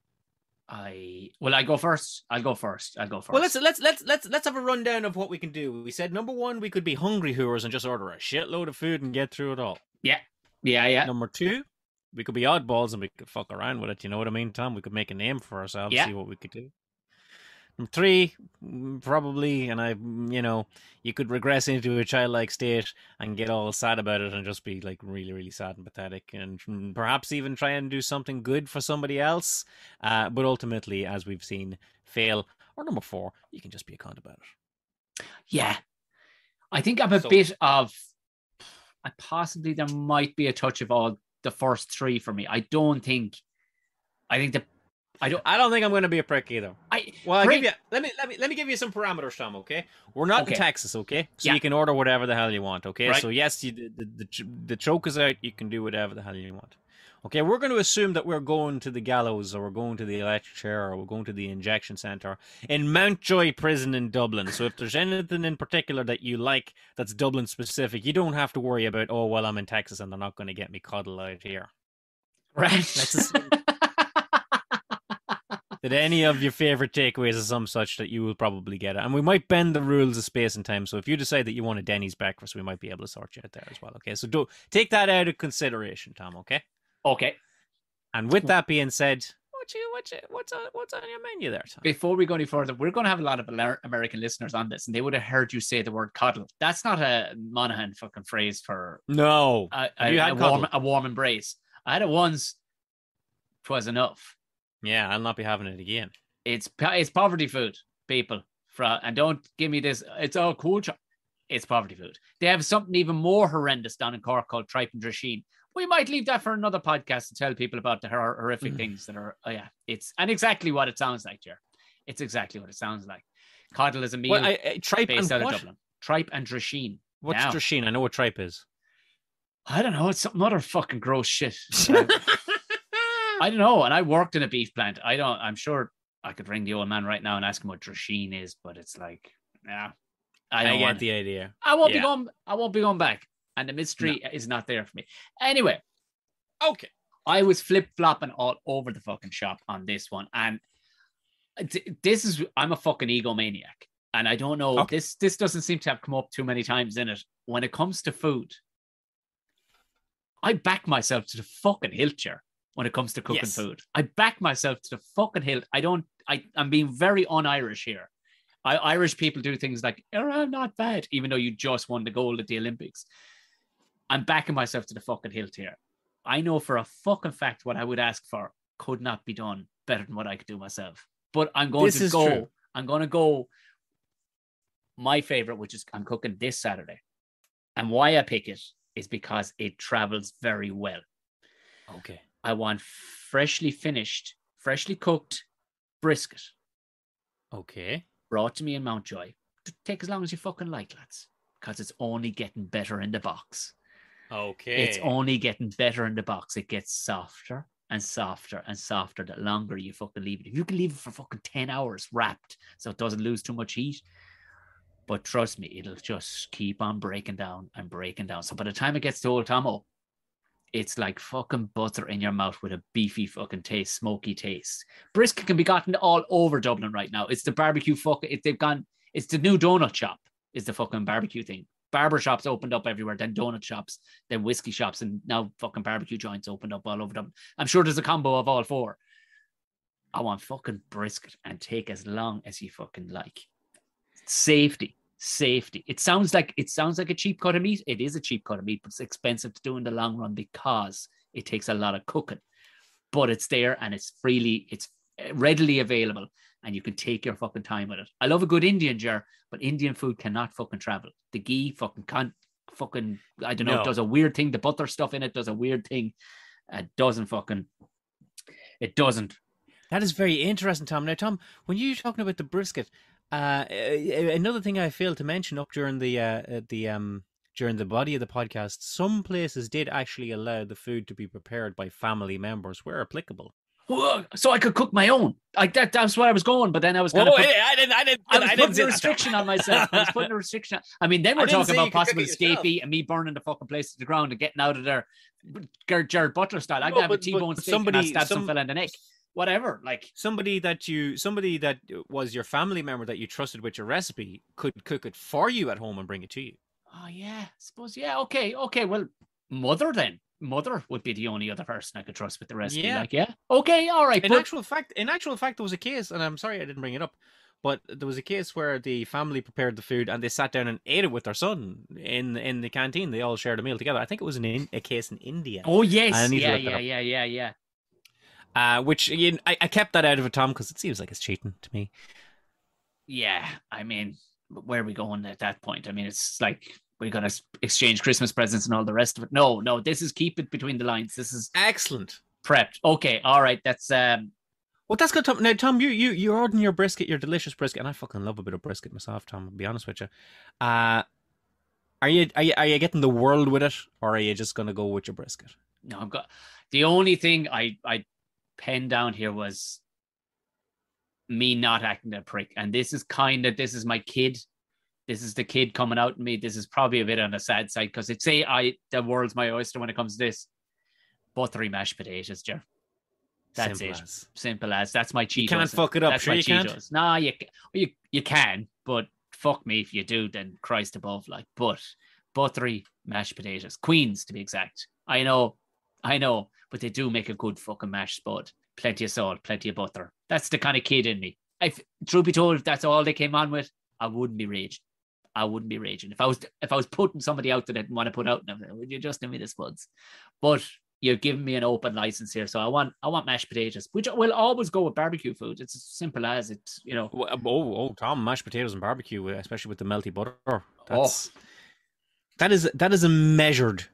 I go first. I'll go first. Well, let's have a rundown of what we can do. We said number 1, we could be hungry hooers and just order a shitload of food and get through it all. Yeah. Number 2, we could be oddballs and we could fuck around with it. You know what I mean, Tom? We could make a name for ourselves, see what we could do. Number 3, probably, and you could regress into a childlike state and get all sad about it and just be like really, really sad and pathetic, and perhaps even try and do something good for somebody else. But ultimately, as we've seen, fail. Or number 4, you can just be a cunt about it. Yeah, I think I'm a bit of. Possibly there might be a touch of all the first 3 for me. I don't think I'm going to be a prick either. Let me give you some parameters, Tom. Okay, we're not in Texas, okay? So you can order whatever the hell you want, okay? Right. So yes, the choke is out. You can do whatever the hell you want. Okay, we're going to assume that we're going to the gallows, or we're going to the electric chair, or we're going to the injection center in Mountjoy Prison in Dublin. So if there's anything in particular that you like that's Dublin specific, you don't have to worry about, oh, well, I'm in Texas and they're not going to get me cuddled out here. Right. Let's assume that any of your favorite takeaways is some such that you will probably get it. And we might bend the rules of space and time. So if you decide that you want a Denny's breakfast, we might be able to sort you out there as well. Okay, so take that out of consideration, Tom. Okay. Okay. And with that being said, what's on your menu there, Tom? Before we go any further, we're going to have a lot of American listeners on this, and they would have heard you say the word cuddle. That's not a Monaghan fucking phrase for a warm embrace. I had it once. 'Twas enough. Yeah, I'll not be having it again. It's poverty food, people. And don't give me this. It's all cool. It's poverty food. They have something even more horrendous down in Cork called tripe and drisheen. We might leave that for another podcast to tell people about the horrific things that are. Oh yeah, it's exactly what it sounds like, Jer. It's exactly what it sounds like. Coddle is a meal tripe based and out of Dublin. Tripe and drisheen. What's drisheen? I know what tripe is. I don't know. It's some other fucking gross shit. I don't know. And I worked in a beef plant. I'm sure I could ring the old man right now and ask him what drisheen is, but it's like, yeah. I get the idea. I won't be going back. And the mystery is not there for me. Anyway. Okay. I was flip-flopping all over the fucking shop on this one. And I'm a fucking egomaniac. And I don't know, this doesn't seem to have come up too many times in it. When it comes to food, I back myself to the fucking hilt, Jer. When it comes to cooking food, I back myself to the fucking hilt. I'm being very un-Irish here. Irish people do things like, oh, not bad, even though you just won the gold at the Olympics. I'm backing myself to the fucking hilt here. I know for a fucking fact what I would ask for could not be done better than what I could do myself. But I'm going to go my favorite, which is I'm cooking this Saturday. And why I pick it is because it travels very well. Okay. I want freshly finished, freshly cooked brisket. Okay. Brought to me in Mountjoy. Take as long as you fucking like, lads. Because it's only getting better in the box. Okay. It's only getting better in the box. It gets softer and softer and softer the longer you fucking leave it. If you can leave it for fucking 10 hours wrapped so it doesn't lose too much heat. But trust me, it'll just keep on breaking down and breaking down. So by the time it gets to old Tomo, It's like fucking butter in your mouth with a beefy fucking taste, smoky taste. Brisket can be gotten all over Dublin right now. It's the barbecue it's the new donut shop is the fucking barbecue thing. Barber shops opened up everywhere, then donut shops, then whiskey shops, and now fucking barbecue joints opened up all over Dublin. I'm sure there's a combo of all four. I want fucking brisket and take as long as you fucking like. Safety. It sounds like a cheap cut of meat. It is a cheap cut of meat, but it's expensive to do in the long run because it takes a lot of cooking. But it's there and it's readily available, and you can take your fucking time with it. I love a good Indian jar, but Indian food cannot fucking travel. The ghee fucking can't fucking, I don't know, No. It does a weird thing. The butter stuff in it does a weird thing. It doesn't. That is very interesting, Tom. Now, Tom, when you're talking about the brisket, another thing I failed to mention up during during the body of the podcast, some places did actually allow the food to be prepared by family members where applicable. So I could cook my own. That's where I was going, but then I was going I was putting a restriction on myself. I was putting a restriction. I mean, then we're talking about possible escapee and me burning the fucking place to the ground and getting out of there, Jared Butler style. I could have a T-bone steak and I'd stab some fella in the neck. Whatever, like somebody that was your family member that you trusted with your recipe could cook it for you at home and bring it to you. Oh yeah, I suppose. Yeah, okay. Well, mother would be the only other person I could trust with the recipe. Yeah. Like, yeah, okay, all right. In actual fact, there was a case, and I'm sorry I didn't bring it up, but there was a case where the family prepared the food and they sat down and ate it with their son in the canteen. They all shared a meal together. I think it was a case in India. Oh yes, yeah. Which I kept that out of it, Tom, because it seems like it's cheating to me. Yeah, I mean, where are we going at that point? I mean, it's like we're going to exchange Christmas presents and all the rest of it. No, this is keep it between the lines. This is excellent. Prepped. Okay, all right. That's well, that's good, Tom. Now, Tom, you're ordering your brisket, your delicious brisket, and I fucking love a bit of brisket myself, Tom. I'll be honest with you. Are you getting the world with it, or are you just going to go with your brisket? No, the only thing I penned down here was me not acting a prick, and this is my kid. This is the kid coming out in me. This is probably a bit on the sad side because the world's my oyster when it comes to this. Buttery mashed potatoes, Jer. That's Simple as. That's my Cheetos. You can't fuck it up. That's sure my you Cheetos. can't? Nah, you can, but fuck me if you do, then Christ above. Like, but buttery mashed potatoes. Queens, to be exact. I know, but they do make a good fucking mashed spud. Plenty of salt, plenty of butter. That's the kind of kid in me. Truth be told, if that's all they came on with, I wouldn't be raging. If I was putting somebody out that I didn't want to put out, would you just give me the spuds? But you're giving me an open license here, so I want mashed potatoes, which will always go with barbecue food. It's as simple as it's, you know. Tom, mashed potatoes and barbecue, especially with the melty butter. That is a measured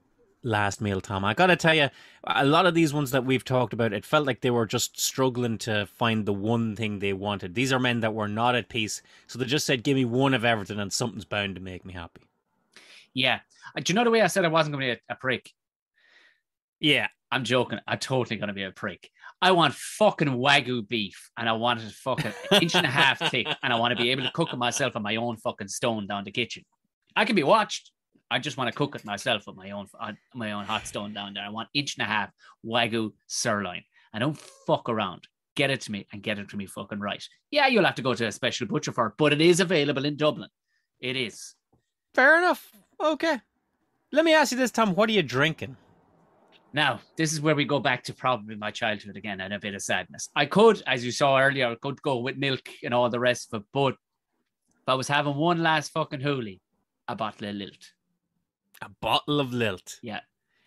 last meal, Tom. I gotta tell you, a lot of these ones that we've talked about, it felt like they were just struggling to find the one thing they wanted. These are men that were not at peace, so they just said, give me one of everything and something's bound to make me happy. Yeah. Do you know the way I said I wasn't going to be a prick? Yeah. I'm joking. I'm totally going to be a prick. I want fucking Wagyu beef, and I want it fucking inch and a half thick, and I want to be able to cook it myself on my own fucking stone down the kitchen. I can be watched. I just want to cook it myself with my own hot stone down there. I want inch and a half Wagyu sirloin. I don't fuck around. Get it to me and get it to me fucking right. Yeah, you'll have to go to a special butcher for it, but it is available in Dublin. It is. Fair enough. Okay. Let me ask you this, Tom. What are you drinking? Now, this is where we go back to probably my childhood again and a bit of sadness. I could, as you saw earlier, I could go with milk and all the rest of it, but if I was having one last fucking hoolie, a bottle of Lilt. A bottle of Lilt? Yeah.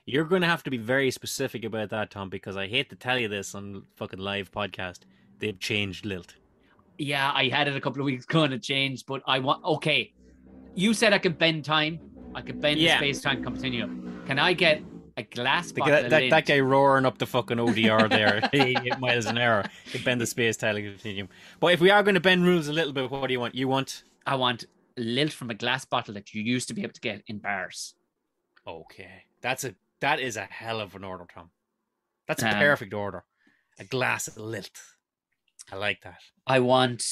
You're going to have to be very specific about that, Tom, because I hate to tell you this on fucking live podcast. They've changed Lilt. Yeah, I had it a couple of weeks ago and it changed, but okay. You said I could bend time. I could bend the space-time continuum. Can I get a glass bottle of Lilt? That guy roaring up the fucking ODR there, 88 miles an hour, could bend the space-time continuum. But if we are going to bend rules a little bit, what do you want? I want Lilt from a glass bottle that you used to be able to get in bars. Okay. That is a hell of an order, Tom. That's a perfect order. A glass of Lilt. I like that. I want...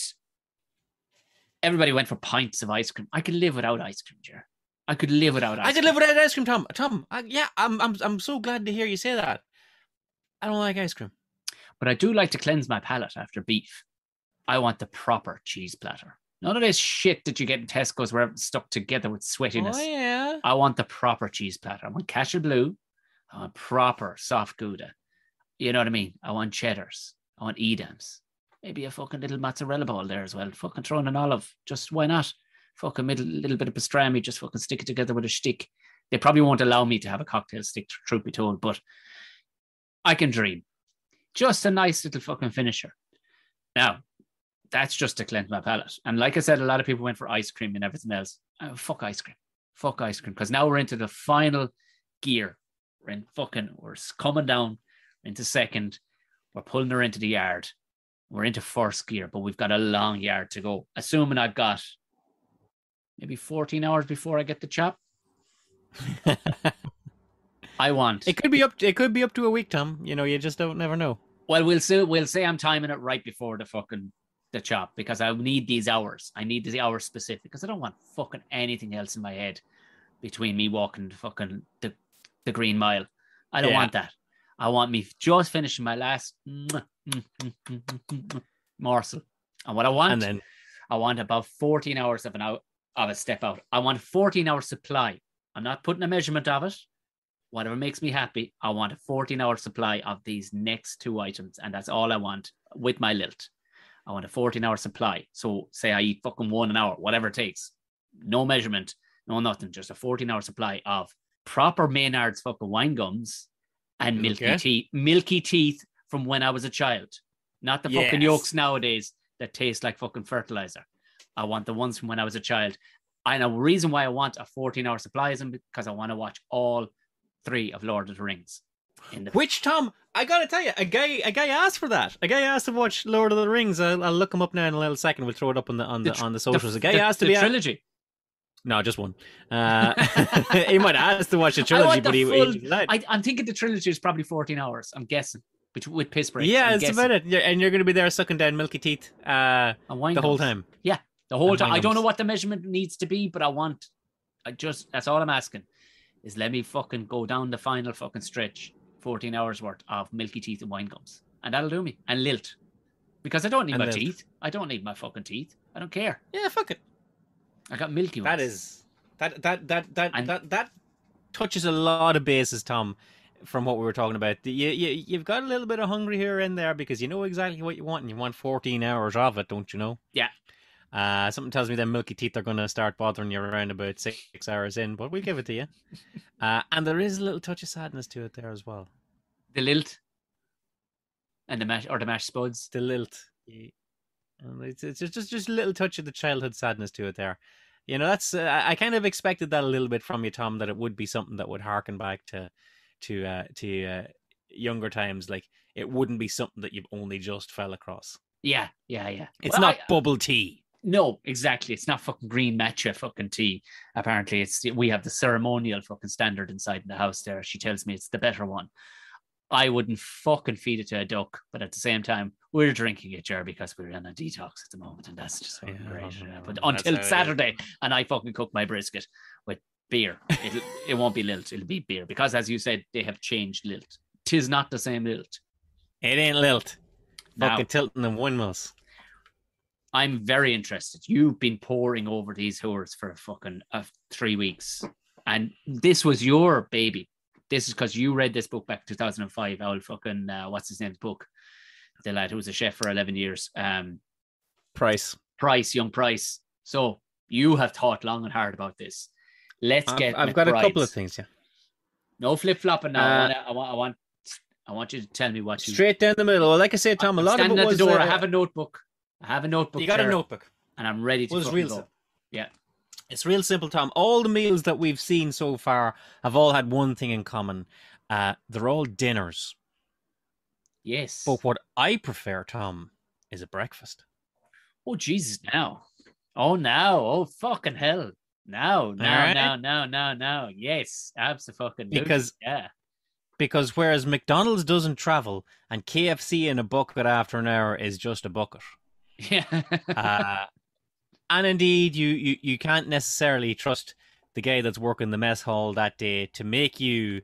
Everybody went for pints of ice cream. I can live without ice cream, Jer. I could live without ice I could cream. live without ice cream, Tom. I'm so glad to hear you say that. I don't like ice cream. But I do like to cleanse my palate after beef. I want the proper cheese platter. None of this shit that you get in Tesco's where it's stuck together with sweatiness. Oh, yeah. I want the proper cheese platter. I want Cashel Blue. I want proper soft Gouda. You know what I mean? I want cheddars. I want Edams. Maybe a fucking little mozzarella ball there as well. Fucking throw in an olive. Just why not? Fucking little bit of pastrami. Just fucking stick it together with a stick. They probably won't allow me to have a cocktail stick, truth be told, but I can dream. Just a nice little fucking finisher. Now, that's just to cleanse my palate. And like I said, a lot of people went for ice cream and everything else. Oh, fuck ice cream. Fuck ice cream. Because now we're into the final gear. We're coming down into second. We're pulling her into the yard. We're into first gear, but we've got a long yard to go. Assuming I've got maybe 14 hours before I get the chop. I want. It could be up to a week, Tom. You know, you just don't never know. Well, we'll say I'm timing it right before the chop because I need these hours. I need the hours specific because I don't want fucking anything else in my head between me walking the Green Mile. I don't want that. I want me just finishing my last morsel. And what I want, I want about 14 hours of a step out. I want a 14-hour supply. I'm not putting a measurement of it. Whatever makes me happy, I want a 14-hour supply of these next two items. And that's all I want with my lilt. I want a 14-hour supply. So say I eat fucking 1 an hour, whatever it takes. No measurement, no nothing. Just a 14-hour supply of proper Maynard's fucking wine gums and milky teeth from when I was a child. Not the fucking yolks nowadays that taste like fucking fertilizer. I want the ones from when I was a child. And the reason why I want a 14-hour supply is because I want to watch all 3 of Lord of the Rings. Which, Tom, I gotta tell you, a guy asked for that. A guy asked to watch Lord of the Rings. I'll look him up now in a little second. We'll throw it up on the socials. A guy asked to be trilogy. No, just one. He might have asked to watch the trilogy, but I'm thinking the trilogy is probably 14 hours. I'm guessing with piss breaks. Yeah, it's about it. And you're going to be there sucking down milky teeth the whole time. Yeah, the whole time. I don't know what the measurement needs to be, but that's all I'm asking is let me fucking go down the final fucking stretch, 14 hours worth of milky teeth and wine gums. And that'll do me. And lilt. Because I don't need my teeth. I don't need my fucking teeth. I don't care. Yeah, fuck it. I got milky ones. That touches a lot of bases, Tom, from what we were talking about. You've got a little bit of hungry here and there because you know exactly what you want and you want 14 hours of it, don't you know? Yeah. Something tells me that milky teeth are going to start bothering you around about 6 hours in, but we'll give it to you. And there is a little touch of sadness to it there as well. The lilt and the mashed spuds. The lilt. Yeah. It's just a little touch of the childhood sadness to it there. You know, that's I kind of expected that a little bit from you, Tom, that it would be something that would harken back to younger times. Like it wouldn't be something that you've only just fell across. Yeah. It's not bubble tea. No, exactly. It's not fucking green matcha fucking tea. Apparently, we have the ceremonial fucking standard inside the house there. She tells me it's the better one. I wouldn't fucking feed it to a duck, but at the same time, we're drinking it, Jer, because we're on a detox at the moment, and that's just fucking great. But until Saturday, and I fucking cook my brisket with beer. It won't be lilt, it'll be beer, because as you said, they have changed lilt. 'Tis not the same lilt. It ain't lilt. Now, fucking tilting and windmills. I'm very interested. You've been poring over these whores for fucking 3 weeks, and this was your baby. This is because you read this book back in 2005. Old fucking what's his name's book? The lad who was a chef for 11 years. Young Price. So you have thought long and hard about this. I've got a couple of things. Yeah. No flip flopping now. I want you to tell me what you straight down the middle. Well, like I said, Tom, a lot of it was at the door. I have a notebook. You got a notebook, and I'm ready to go. Yeah. It's real simple, Tom. All the meals that we've seen so far have all had one thing in common. They're all dinners. Yes. But what I prefer, Tom, is a breakfast. Oh, Jesus, now. Oh, fucking hell. No. Yes, absolutely. Because whereas McDonald's doesn't travel and KFC in a bucket after an hour is just a bucket. Yeah. And indeed, you can't necessarily trust the guy that's working the mess hall that day to make you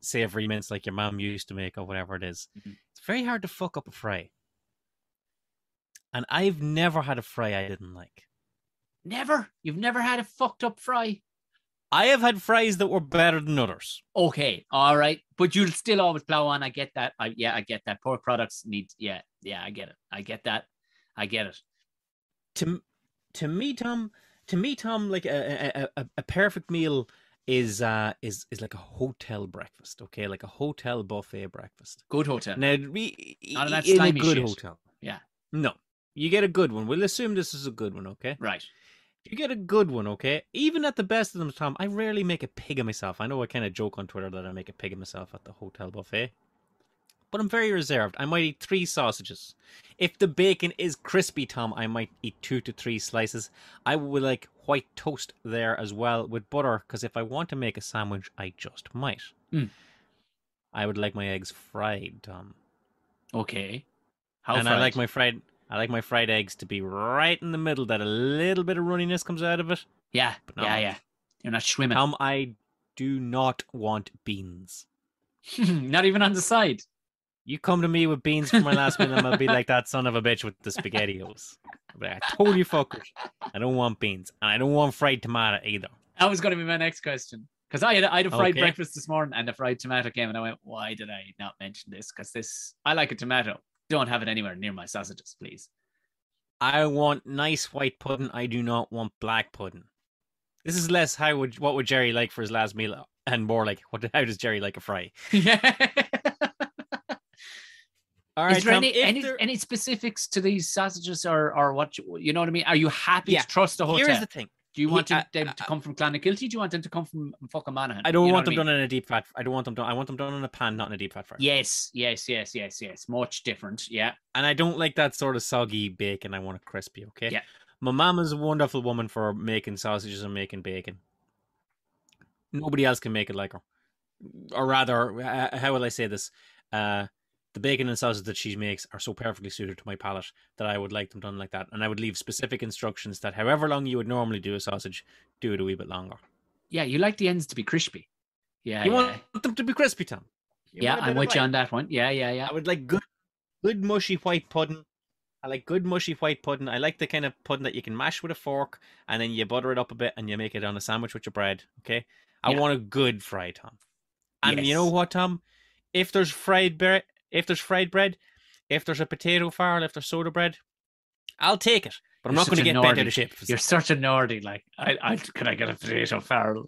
savory mince like your mom used to make or whatever it is. Mm-hmm. It's very hard to fuck up a fry. And I've never had a fry I didn't like. Never? You've never had a fucked up fry? I have had fries that were better than others. Okay, all right. But you'll still always plow on. I get that. I get that. Pork products need, I get it. I get that. I get it. To me, Tom, like a perfect meal is like a hotel breakfast, okay? Like a hotel buffet breakfast. Good hotel. Now, None of that in a slimy good shit. hotel. Yeah. No, you get a good one. We'll assume this is a good one, okay? Right. You get a good one, okay? Even at the best of them, Tom, I rarely make a pig of myself. I know I kind of joke on Twitter that I make a pig of myself at the hotel buffet. But I'm very reserved. I might eat 3 sausages. If the bacon is crispy, Tom, I might eat 2 to 3 slices. I would like white toast there as well with butter, because if I want to make a sandwich, I just might. I would like my eggs fried, Tom. Okay. How and fried? I like my fried eggs to be right in the middle, that a little bit of runniness comes out of it. Yeah, But yeah. You're not swimming. Tom, I do not want beans. Not even on the side. You come to me with beans for my last meal, and I'll be like that son of a bitch with the SpaghettiOs. I told you fuckers, I don't want beans, and I don't want fried tomato either. That was going to be my next question. Because I had a fried breakfast this morning, and the fried tomato came, and I went, why did I not mention this? Because I like a tomato. Don't have it anywhere near my sausages, please. I want nice white pudding. I do not want black pudding. This is less what would Jerry like for his last meal, and more like how does Jerry like a fry? Yeah. All right, is there Tom, any specifics to these sausages or what you know what I mean? Are you happy to trust the hotel? Here's the thing. Do you want them to come from Clonakilty? Do you want them to come from fucking Monaghan? I don't want them done in a deep fat. I don't want them done. I want them done in a pan, not in a deep fat fryer. Yes. Much different. Yeah. And I don't like that sort of soggy bacon. I want it crispy. Okay. Yeah. My mom is a wonderful woman for making sausages and making bacon. Nobody else can make it like her. Or rather, how will I say this? The bacon and sausage that she makes are so perfectly suited to my palate that I would like them done like that. And I would leave specific instructions that however long you would normally do a sausage, do it a wee bit longer. Yeah, you like the ends to be crispy. Yeah, you want them to be crispy, Tom. I'm with you on that one. Yeah. I would like good mushy white pudding. I like good mushy white pudding. I like the kind of pudding that you can mash with a fork and then you butter it up a bit and you make it on a sandwich with your bread. Okay? I want a good fry, Tom. And you know what, Tom? If there's fried bread, if there's a potato farl, if there's soda bread, I'll take it. But I'm not going to get bent out of shape. You're such a Nordy. Like, can I get a potato farl?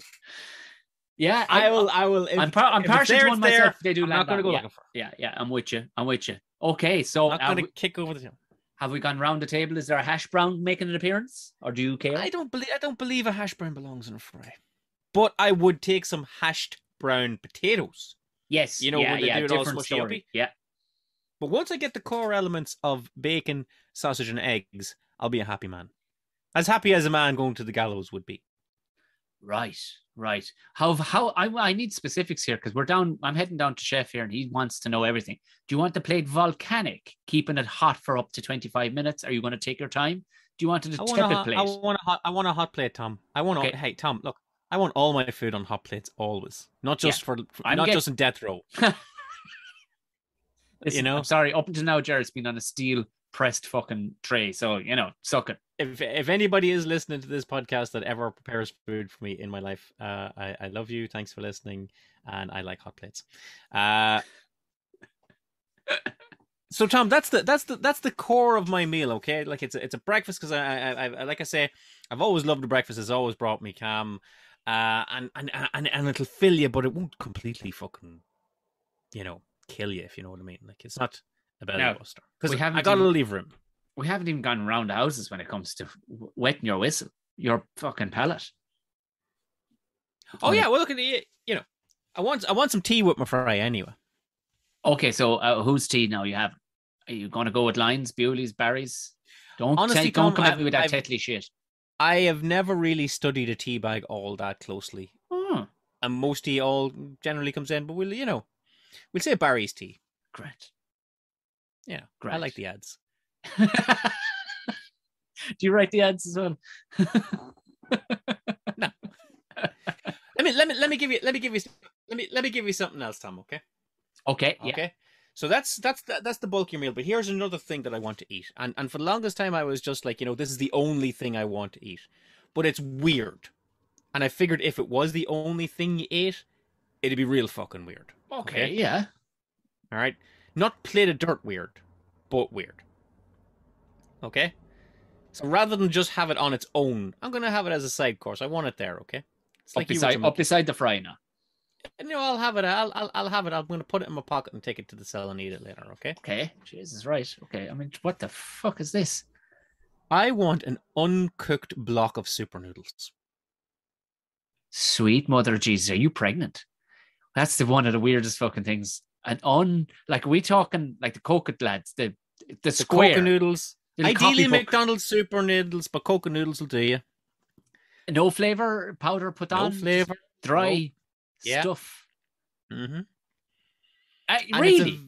Yeah, I will. I'm partial to one myself. They do. I'm not going to go looking for. Yeah. I'm with you. Okay, so I'm not going to kick over the hill. Have we gone round the table? Is there a hash brown making an appearance, or do you care? I don't believe a hash brown belongs in a fry. But I would take some hashed brown potatoes. Yes, when they do it all different smushy story. uppy. Yeah. But once I get the core elements of bacon, sausage, and eggs, I'll be a happy man. As happy as a man going to the gallows would be. Right. How I need specifics here because I'm heading down to Chef here and he wants to know everything. Do you want the plate volcanic, keeping it hot for up to 25 minutes? Are you going to take your time? Do you want it a tepid plate? I want a hot plate, Tom. Hey, Tom, look. I want all my food on hot plates always, not just just in death row. Listen, I'm sorry. Up until now, Jared's been on a steel pressed fucking tray, so suck it. If anybody is listening to this podcast that ever prepares food for me in my life, I love you. Thanks for listening, and I like hot plates. So Tom, that's the core of my meal. Okay, like it's a breakfast because I like I say, I've always loved the breakfast. It's always brought me calm. And it'll fill you, but it won't completely fucking, kill you, if you know what I mean. Like, it's not a belly buster. Because I got to leave room. We haven't even gone around the houses when it comes to wetting your whistle, your fucking palate. Oh yeah, well look at the, I want some tea with my fry anyway. Okay, so whose tea now you have? Are you going to go with Lyons, Bewley's, Barry's? Don't come at me with that Tetley shit. I have never really studied a tea bag all that closely. And most tea all generally comes in, but we'll say Barry's tea. Great. Yeah, great. I like the ads. Do you write the ads as well? No. let me give you something else, Tom. Okay. Okay. Yeah. Okay. So that's the bulk of your meal. But here's another thing that I want to eat. And for the longest time, I was just like, this is the only thing I want to eat. But it's weird. And I figured if it was the only thing you ate, it'd be real fucking weird. Okay, yeah. All right? Not plate of dirt weird, but weird. Okay? So rather than just have it on its own, I'm going to have it as a side course. I want it there, okay? It's up beside the fry now. I'll have it. I'll have it. I'm going to put it in my pocket and take it to the cell and eat it later, okay? Okay. Jesus, right. Okay. I mean, what the fuck is this? I want an uncooked block of super noodles. Sweet mother of Jesus, are you pregnant? That's one of the weirdest fucking things. Like, are we talking like the coconut lads, the square Coca noodles. Ideally McDonald's super noodles, but Coca noodles will do you. No flavor powder put on. No flavor. Dry stuff. Mm-hmm. Really? It's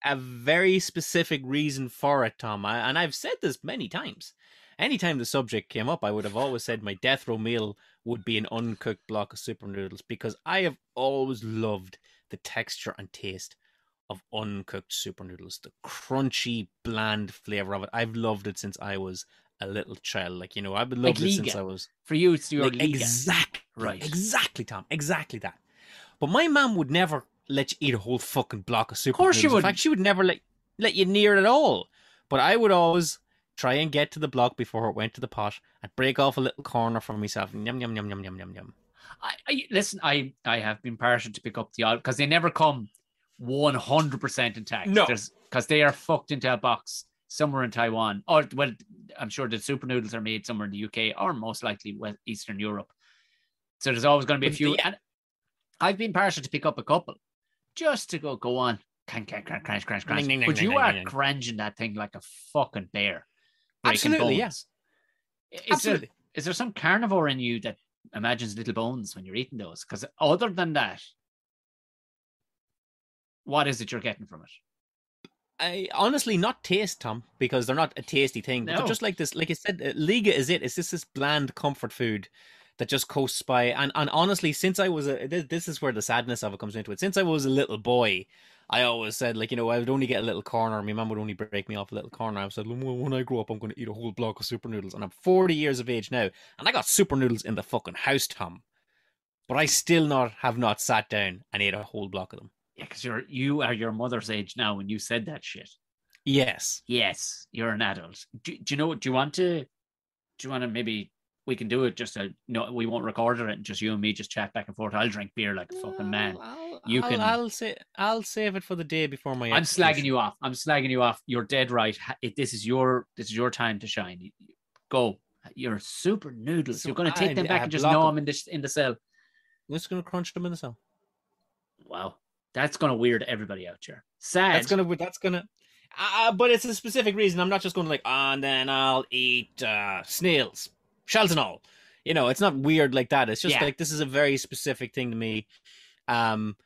a very specific reason for it, Tom. And I've said this many times. Anytime the subject came up, I would have always said my death row meal would be an uncooked block of super noodles because I have always loved the texture and taste of uncooked super noodles. The crunchy, bland flavor of it. I've loved it since I was a little child. Like, I've been loved it since I was... For you, it's your Liga. Exactly. Right. Exactly, Tom. Exactly that. But my mom would never let you eat a whole fucking block of super noodles. Of course she would. In fact, she would never let you near it at all. But I would always try and get to the block before it went to the pot. I'd break off a little corner for myself. Yum, yum, yum, yum, yum, yum, yum. Listen, I have been partial to pick up the odd because they never come 100% intact. No. Because they are fucked into a box somewhere in Taiwan. Or, well, I'm sure the super noodles are made somewhere in the UK or most likely Eastern Europe. So there's always going to be a few. And I've been partial to pick up a couple just to go on. Crunch. But you are crunching that thing like a fucking bear. Absolutely, yes. Absolutely. Is there some carnivore in you that imagines little bones when you're eating those? Because other than that, what is it you're getting from it? I honestly not taste, Tom, because they're not a tasty thing. But they're just like this, like I said, Liga is it. It's just this bland comfort food that just coasts by. And honestly, since I was this is where the sadness of it comes into it. Since I was a little boy, I always said, like, I would only get a little corner. My mum would only break me off a little corner. I said, when I grow up, I'm going to eat a whole block of super noodles. And I'm 40 years of age now, and I got super noodles in the fucking house, Tom. But I still have not sat down and ate a whole block of them. Yeah, because you are your mother's age now when you said that shit. Yes. Yes, you're an adult. Do you want to maybe we can do it just no, we won't record it and just you and me just chat back and forth. I'll drink beer like a fucking man. I'll save it for the day before my I'm slagging you off. You're dead right. This is your time to shine. Go. You're super noodles. You're going to take them back and just gnaw them in the cell. I'm just going to crunch them in the cell. Wow. That's going to weird everybody out here. Sad. That's going to but it's a specific reason. I'm not just going to and then I'll eat snails, shells and all. It's not weird like that. It's just like, this is a very specific thing to me. And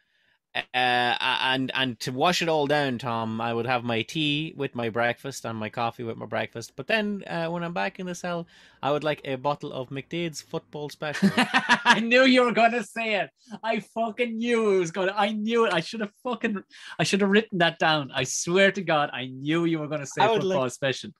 to wash it all down, Tom, I would have my tea with my breakfast and my coffee with my breakfast. But then when I'm back in the cell, I would like a bottle of McDade's football special. I knew you were going to say it. I fucking knew it was going to. I knew it. I should have written that down. I swear to God, I knew you were going to say football special.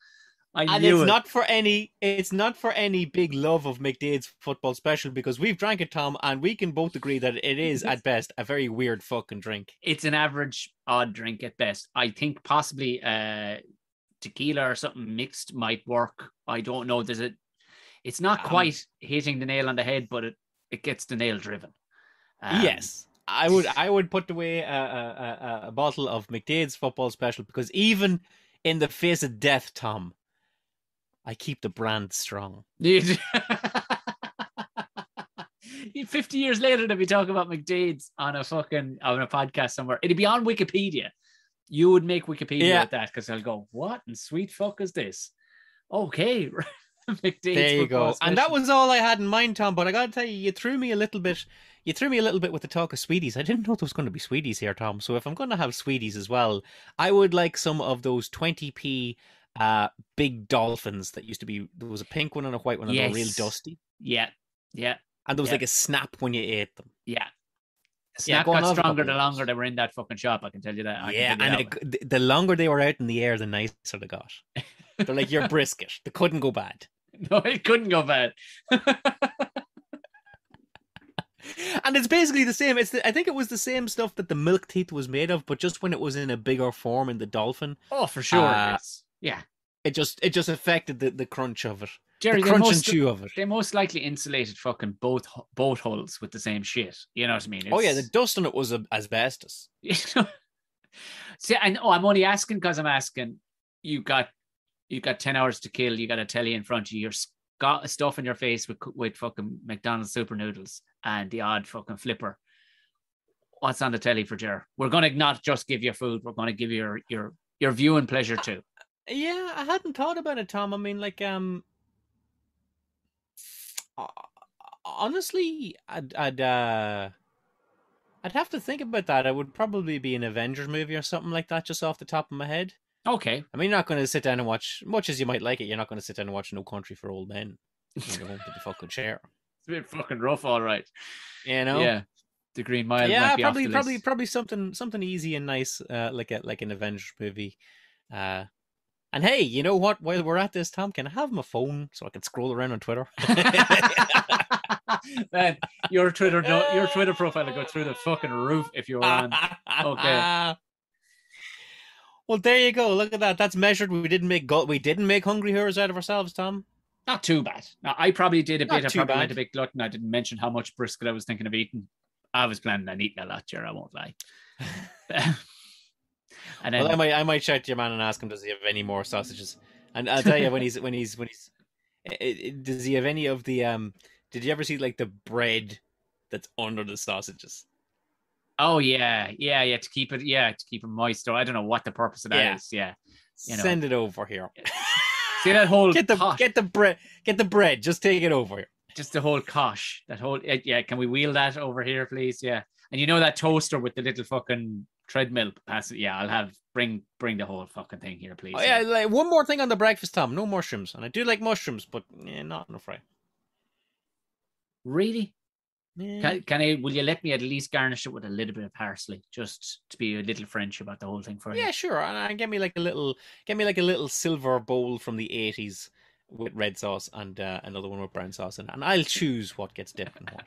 It's not for any big love of McDade's football special because we've drank it, Tom, and we can both agree that it is at best a very weird fucking drink. It's an average odd drink at best. I think possibly tequila or something mixed might work. I don't know. It's not quite hitting the nail on the head, but it gets the nail driven. Yes. I would put away a bottle of McDade's football special because even in the face of death, Tom, I keep the brand strong. 50 years later, to be talking about McDade's on a podcast somewhere, it'd be on Wikipedia. You would make Wikipedia with that because I'll go, what in sweet fuck is this? Okay, McDade's. There you go. Special. And that was all I had in mind, Tom. But I got to tell you, you threw me a little bit with the talk of sweeties. I didn't know there was going to be sweeties here, Tom. So if I'm going to have sweeties as well, I would like some of those 20p. Big dolphins that used to be. There was a pink one and a white one, and they were real dusty. Yeah. And there was like a snap when you ate them. Yeah. Yeah, Snap go on, got I'll have a stronger couple the of longer they were in that fucking shop. I can tell you that. Yeah, and the longer they were out in the air, the nicer they got. They're like your brisket. They couldn't go bad. No, it couldn't go bad. And it's basically the same. I think it was the same stuff that the milk teeth was made of, but just when it was in a bigger form in the dolphin. Oh, for sure. Yeah. It just affected the crunch of it. Jerry, the crunch and chew of it. They most likely insulated fucking boat hulls with the same shit. You know what I mean? Oh yeah, the dust on it was asbestos. See, I'm only asking because I'm asking. You got 10 hours to kill. You got a telly in front of you. You're got stuff in your face with fucking McDonald's super noodles and the odd fucking flipper. What's on the telly for Jer? We're gonna not just give you food. We're gonna give you your viewing pleasure too. Yeah, I hadn't thought about it, Tom. I mean, like, honestly, I'd have to think about that. It would probably be an Avengers movie or something like that, just off the top of my head. Okay. I mean, you're not going to sit down and watch, much as you might like it, you're not going to sit down and watch No Country for Old Men. You're going to the fucking chair. It's a bit fucking rough, all right. You know? Yeah. The Green Mile. Yeah, might be off the list. probably something easy and nice, like an Avengers movie. And hey, you know what? While we're at this, Tom, can I have my phone so I can scroll around on Twitter? Man, your Twitter profile will go through the fucking roof if you were on. Okay. Well, there you go. Look at that. That's measured. We didn't make hungry heroes out of ourselves, Tom. Not too bad. Now, I probably did a bit. I probably bad. went a bit glutton. I didn't mention how much brisket I was thinking of eating. I was planning on eating a lot, Jer. I won't lie. And then, well, I might shout to your man and ask him, does he have any more sausages? And I'll tell you, when he's does he have any of the did you ever see like the bread that's under the sausages? Oh yeah, to keep it moist. Or I don't know what the purpose of that is. Yeah, send it over here. See that whole get the bread. Just take it over here. Just the whole kosh. That whole Can we wheel that over here, please? Yeah, and you know that toaster with the little fucking treadmill pass it. Yeah, I'll have bring the whole fucking thing here, please. Oh yeah, like one more thing on the breakfast, Tom. No mushrooms, and I do like mushrooms, but not in a fry. Really? Yeah. Will you let me at least garnish it with a little bit of parsley, just to be a little French about the whole thing for you? Yeah, sure. And get me like a little silver bowl from the 80s with red sauce and another one with brown sauce in it, and I'll choose what gets dipped and what.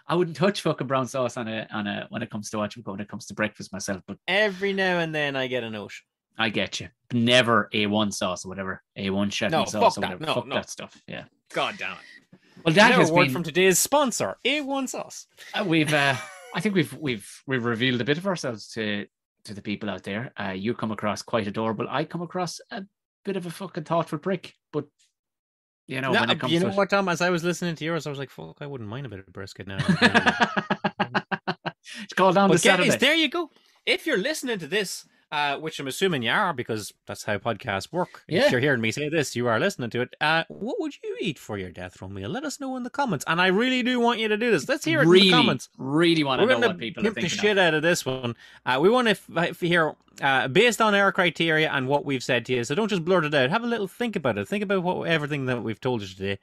I wouldn't touch fucking brown sauce on a when it comes to breakfast myself, but every now and then I get a note. I get you. Never A1 sauce or whatever. A1 chef sauce or whatever. Fuck that stuff. Yeah. God damn it. Well, that has word been from today's sponsor, A1 sauce. I think we've revealed a bit of ourselves to the people out there. You come across quite adorable. I come across a bit of a fucking thoughtful prick, but when it comes to what, Tom? As I was listening to yours, I was like, "Fuck, I wouldn't mind a bit of brisket now." It's called down to Saturday. There you go. If you're listening to this, which I'm assuming you are, because that's how podcasts work. Yeah. If you're hearing me say this, you are listening to it. What would you eat for your death row meal? Let us know in the comments. And I really do want you to do this. Let's hear it in the comments. Really want to know what people are thinking. We're going to pimp the shit out of this one. We want to hear, based on our criteria and what we've said to you. So don't just blurt it out. Have a little think about it. Think about everything that we've told you today.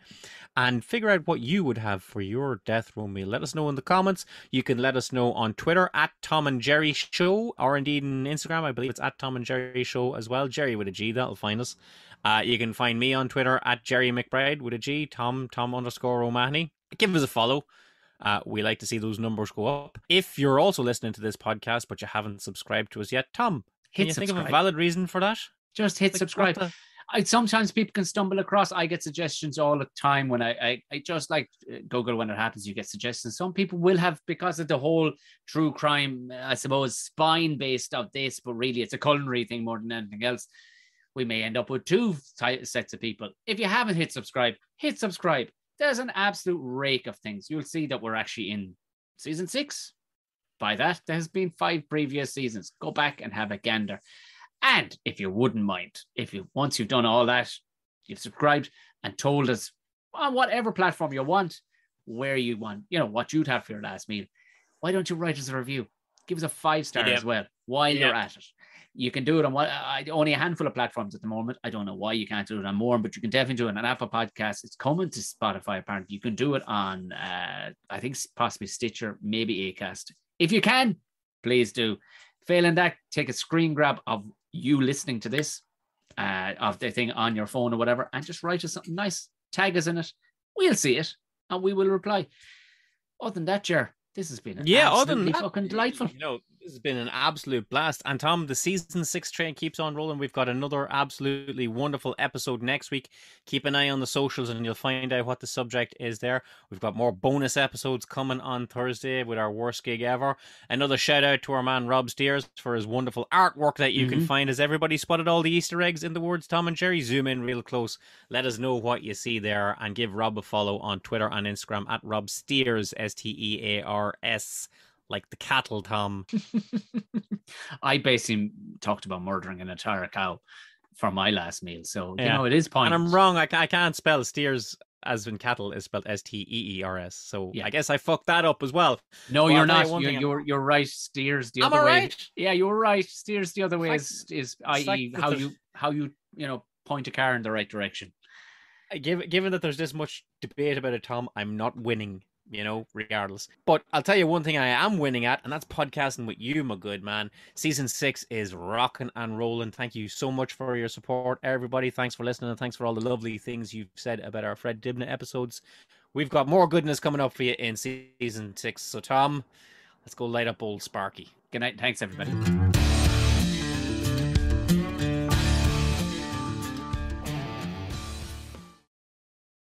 And figure out what you would have for your death row meal. Let us know in the comments. You can let us know on Twitter at Tom and Gerry Show, or indeed on Instagram. I believe it's at Tom and Gerry Show as well. Jerry with a G, that'll find us. You can find me on Twitter at Jerry McBride with a G, Tom_O'Mahony. Give us a follow. We like to see those numbers go up. If you're also listening to this podcast but you haven't subscribed to us yet, Tom, can you think of a valid reason for that? Just hit subscribe. Sometimes people can stumble across. I get suggestions all the time when I just like Google when it happens. You get suggestions. Some people will have, because of the whole true crime, I suppose, spine based of this, but really it's a culinary thing more than anything else. We may end up with two sets of people. If you haven't hit subscribe, hit subscribe. There's an absolute rake of things. You'll see that we're actually in season 6. By that, there has been 5 previous seasons. Go back and have a gander. And if you wouldn't mind, once you've done all that, you've subscribed and told us on whatever platform you want, where you want, what you'd have for your last meal, why don't you write us a review? Give us a 5-star as well while you're at it. You can do it on only a handful of platforms at the moment. I don't know why you can't do it on more, but you can definitely do it on Apple Podcasts. It's coming to Spotify, apparently. You can do it on, I think, possibly Stitcher, maybe Acast. If you can, please do. Failing that, take a screen grab of you listening to this, of the thing on your phone or whatever, and just write us something nice. Tag us in it. We'll see it, and we will reply. Other than that, Jer, this has been absolutely fucking delightful. This has been an absolute blast. And Tom, the season 6 train keeps on rolling. We've got another absolutely wonderful episode next week. Keep an eye on the socials and you'll find out what the subject is there. We've got more bonus episodes coming on Thursday with our worst gig ever. Another shout out to our man Rob Steers for his wonderful artwork that you can find. Has everybody spotted all the Easter eggs in the words Tom and Gerry? Zoom in real close. Let us know what you see there and give Rob a follow on Twitter and Instagram at Rob Steers, Stears. Like the cattle, Tom. I basically talked about murdering an entire cow for my last meal. So, it is pointless. And I'm wrong. I can't spell steers as in cattle is spelled Steers. So I guess I fucked that up as well. No, you're not. You're right. Steers the other way. Right? Yeah, you're right. Steers the other way is i.e. how you point a car in the right direction. Given that there's this much debate about it, Tom, I'm not winning. Regardless. But I'll tell you one thing I am winning at, and that's podcasting with you, my good man. Season 6 is rocking and rolling. Thank you so much for your support, everybody. Thanks for listening, and thanks for all the lovely things you've said about our Fred Dibnah episodes. We've got more goodness coming up for you in Season 6. So, Tom, let's go light up old Sparky. Good night. Thanks, everybody.